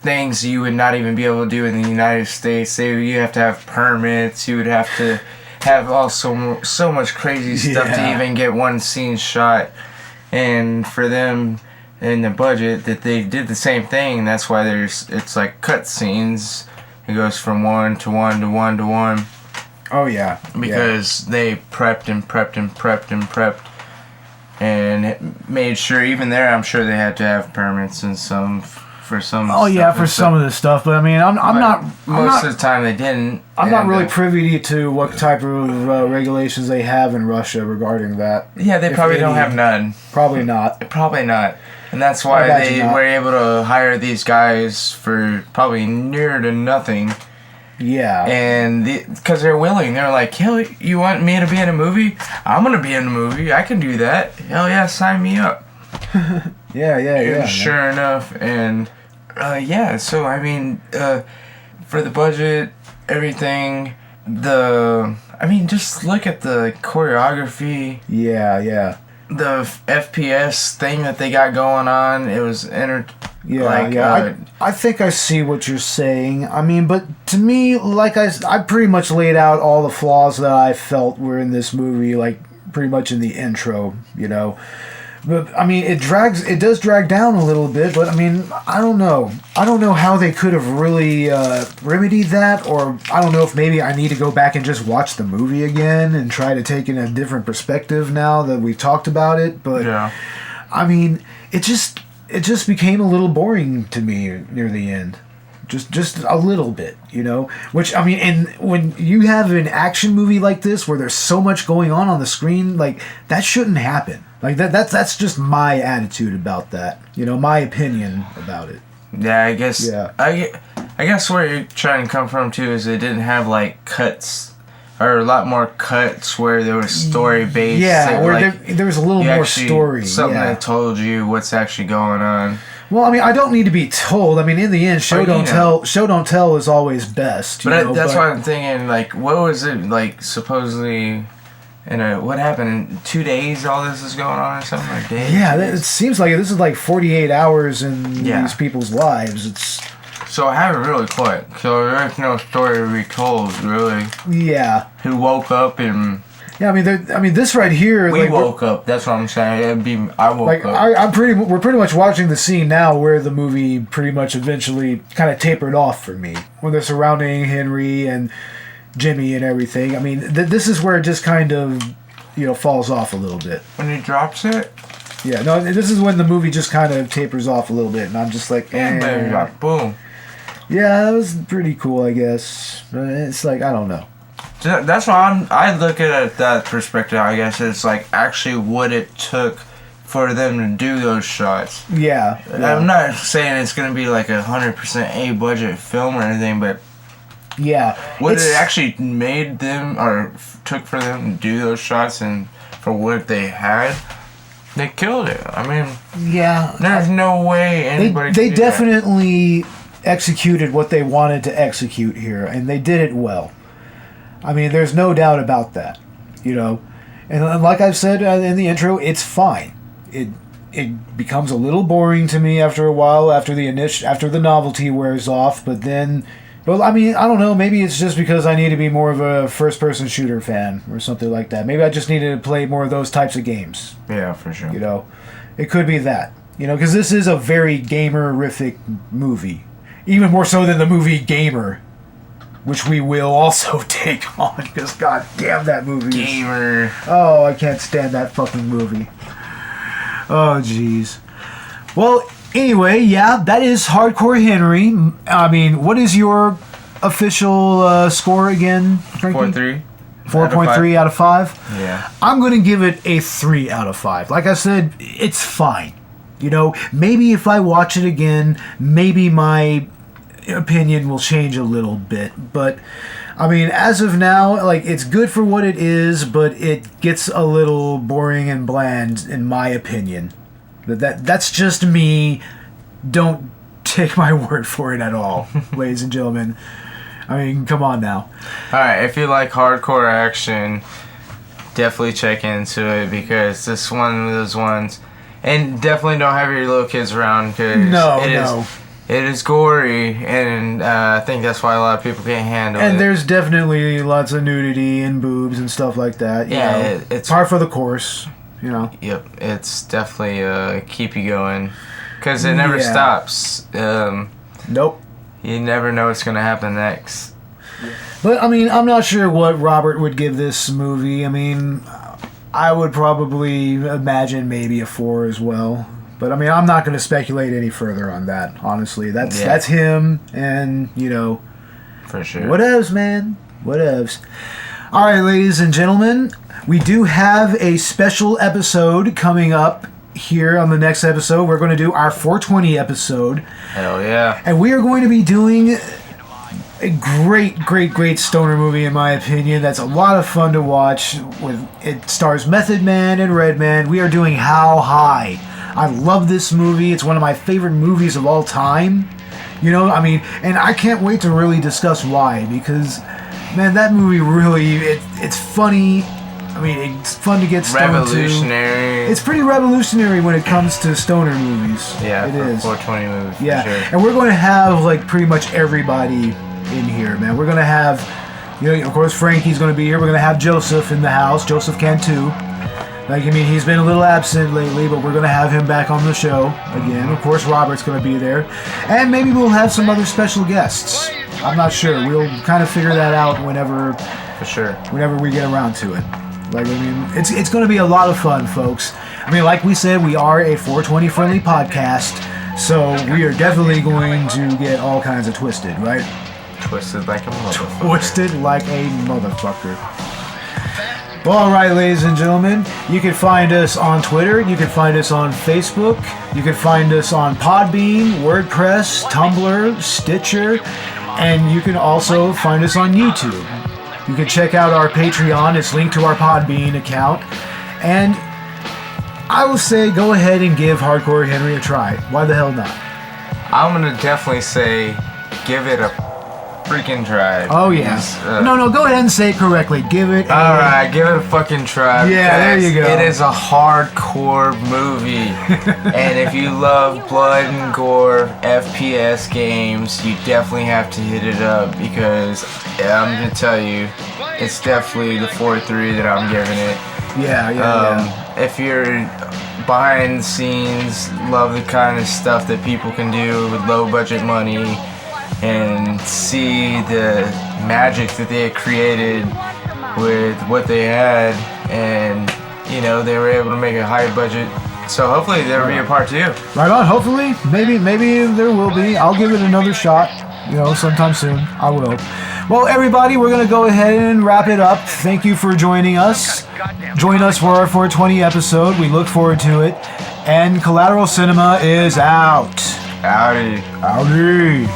Speaker 3: things you would not even be able to do in the United States. You have to have permits, you would have to have so much crazy stuff to even get one scene shot. And for them, in the budget, that they did the same thing. That's why it's like cut scenes. It goes from 1 to 1 to 1 to 1.
Speaker 1: Oh yeah.
Speaker 3: Because they prepped and made sure, even there, I'm sure they had to have permits and for some.
Speaker 1: Oh yeah, for some of the stuff, but I mean, I'm not.
Speaker 3: Most of the time they didn't.
Speaker 1: I'm not really privy to what type of regulations they have in Russia regarding that.
Speaker 3: Yeah, they probably don't have none.
Speaker 1: Probably not.
Speaker 3: And that's why they were able to hire these guys for probably near to nothing.
Speaker 1: Yeah.
Speaker 3: And because they're willing. They're like, hell, you want me to be in a movie? I'm going to be in a movie. I can do that. Hell yeah, sign me up.
Speaker 1: Yeah.
Speaker 3: And sure enough. And so I mean, for the budget, everything, just look at the choreography.
Speaker 1: Yeah.
Speaker 3: The FPS thing that they got going on, it was
Speaker 1: I think I see what you're saying. I mean, but to me, like I pretty much laid out all the flaws that I felt were in this movie, like pretty much in the intro, you know. But I mean, it does drag down a little bit, but I mean, I don't know how they could have really remedied that, or I don't know if maybe I need to go back and just watch the movie again and try to take in a different perspective now that we've talked about it. But
Speaker 3: Yeah.
Speaker 1: I mean, it just became a little boring to me near the end. Just a little bit, you know? Which, I mean, and when you have an action movie like this where there's so much going on the screen, like, that shouldn't happen. Like, that's just my attitude about that. You know, my opinion about it.
Speaker 3: Yeah, I guess.
Speaker 1: Yeah.
Speaker 3: I guess where you're trying to come from too is it didn't have like cuts, or a lot more cuts where there was story based.
Speaker 1: Yeah, where
Speaker 3: like,
Speaker 1: there was a little more story.
Speaker 3: Something
Speaker 1: yeah.
Speaker 3: that told you what's actually going on.
Speaker 1: Well, I mean, I don't need to be told. I mean, in the end, show don't tell is always best.
Speaker 3: That's why I'm thinking, like, what was it like? Supposedly, what happened in 2 days? All this is going on, or something like that.
Speaker 1: Yeah, it seems like this is like 48 hours in these people's lives. It's
Speaker 3: so I haven't really quite. So there's no story to be told, really.
Speaker 1: Yeah.
Speaker 3: Who woke up and.
Speaker 1: Yeah, I mean, this right here.
Speaker 3: We woke up. That's what I'm saying. I woke up.
Speaker 1: We're pretty much watching the scene now where the movie pretty much eventually kind of tapered off for me when they're surrounding Henry and Jimmy and everything. I mean, this is where it just kind of, falls off a little bit.
Speaker 3: When he drops it.
Speaker 1: Yeah, no, this is when the movie just kind of tapers off a little bit, and I'm just like,
Speaker 3: boom.
Speaker 1: Yeah, that was pretty cool, I guess. But it's like, I don't know.
Speaker 3: That's why I look at it that perspective. I guess it's like actually what it took for them to do those shots.
Speaker 1: Yeah.
Speaker 3: I'm not saying it's gonna be like 100% A budget film or anything, but
Speaker 1: yeah,
Speaker 3: what it actually made them or took for them to do those shots and for what they had, they killed it. I mean,
Speaker 1: yeah,
Speaker 3: there's no way anybody.
Speaker 1: They definitely executed what they wanted to execute here, and they did it well. I mean, there's no doubt about that, And like I've said in the intro, it's fine. It becomes a little boring to me after a while, after the novelty wears off. But then, I mean, I don't know. Maybe it's just because I need to be more of a first-person shooter fan or something like that. Maybe I just need to play more of those types of games.
Speaker 3: Yeah, for sure.
Speaker 1: It could be that. Because this is a very gamer-rific movie, even more so than the movie Gamer, which we will also take on, because god damn that movie.
Speaker 3: Gamer.
Speaker 1: Oh, I can't stand that fucking movie. Oh, jeez. Well, anyway, yeah, that is Hardcore Henry. I mean, what is your official score again, Frankie?
Speaker 3: 4.3.
Speaker 1: 4.3 out of 5?
Speaker 3: Yeah.
Speaker 1: I'm going to give it a 3 out of 5. Like I said, it's fine. Maybe if I watch it again, maybe my opinion will change a little bit, but I mean, as of now, like, it's good for what it is, but it gets a little boring and bland in my opinion. That's just me. Don't take my word for it at all, ladies and gentlemen. I mean, come on now.
Speaker 3: Alright, if you like hardcore action, definitely check into it, because this is one of those ones, and definitely don't have your little kids around, because it is gory, and I think that's why a lot of people can't handle it.
Speaker 1: And there's definitely lots of nudity and boobs and stuff like that. It's par for the course,
Speaker 3: Yep, it's definitely keep you going, because it never stops.
Speaker 1: Nope.
Speaker 3: You never know what's going to happen next.
Speaker 1: But, I mean, I'm not sure what Robert would give this movie. I mean, I would probably imagine maybe a 4 as well. But, I mean, I'm not going to speculate any further on that, honestly. That's him, and,
Speaker 3: For sure.
Speaker 1: Whatevs, man. Whatevs. All right, ladies and gentlemen, we do have a special episode coming up here on the next episode. We're going to do our 420 episode.
Speaker 3: Hell yeah.
Speaker 1: And we are going to be doing a great stoner movie, in my opinion. That's a lot of fun to watch. It stars Method Man and Redman. We are doing How High. I love this movie. It's one of my favorite movies of all time. I mean, and I can't wait to really discuss why, because, man, that movie really, it's funny. I mean, it's fun to get stoned
Speaker 3: revolutionary.
Speaker 1: It's pretty revolutionary when it comes to stoner movies.
Speaker 3: Yeah,
Speaker 1: it is.
Speaker 3: 420 movies.
Speaker 1: Yeah,
Speaker 3: for sure.
Speaker 1: And we're going to have like pretty much everybody in here, man. We're going to have, of course, Frankie's going to be here. We're going to have Joseph in the house, Joseph Cantu. Like, I mean, he's been a little absent lately, but we're going to have him back on the show again. Of course, Robert's going to be there. And maybe we'll have some other special guests. I'm not sure. We'll kind of figure that out whenever we get around to it. Like, I mean, it's going to be a lot of fun, folks. I mean, like we said, we are a 420 friendly podcast, so we are definitely going to get all kinds of twisted, right?
Speaker 3: Twisted like a motherfucker.
Speaker 1: Twisted like a motherfucker. Well, all right, ladies and gentlemen, you can find us on Twitter, you can find us on Facebook, you can find us on Podbean, WordPress, Tumblr, Stitcher, and you can also find us on YouTube. You can check out our Patreon, it's linked to our Podbean account, and I will say go ahead and give Hardcore Henry a try. Why the hell not?
Speaker 3: I'm gonna definitely say give it a freaking try.
Speaker 1: Oh yeah. No, go ahead and say it correctly. Give it
Speaker 3: Alright, give it a fucking try.
Speaker 1: Yeah, there you go.
Speaker 3: It is a hardcore movie. And if you love blood and gore FPS games, you definitely have to hit it up because I'm gonna tell you, it's definitely the 4-3 that I'm giving it.
Speaker 1: Yeah.
Speaker 3: If you're behind the scenes, love the kind of stuff that people can do with low budget money, and see the magic that they had created with what they had, and you know, they were able to make a high budget. So hopefully there will be a part 2.
Speaker 1: Right on. Hopefully, maybe there will be. I'll give it another shot. You know, sometime soon. I will. Well, everybody, we're gonna go ahead and wrap it up. Thank you for joining us. Join us for our 420 episode. We look forward to it. And Collateral Cinema is out.
Speaker 3: Howdy.
Speaker 1: Howdy.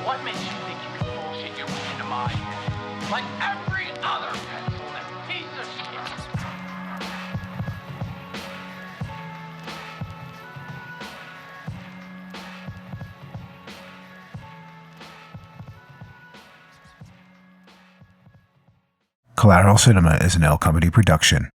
Speaker 2: What makes you think you can bullshit your way into my head? Like every other pencil neck piece of shit.
Speaker 1: Collateral Cinema is an L Comedy production.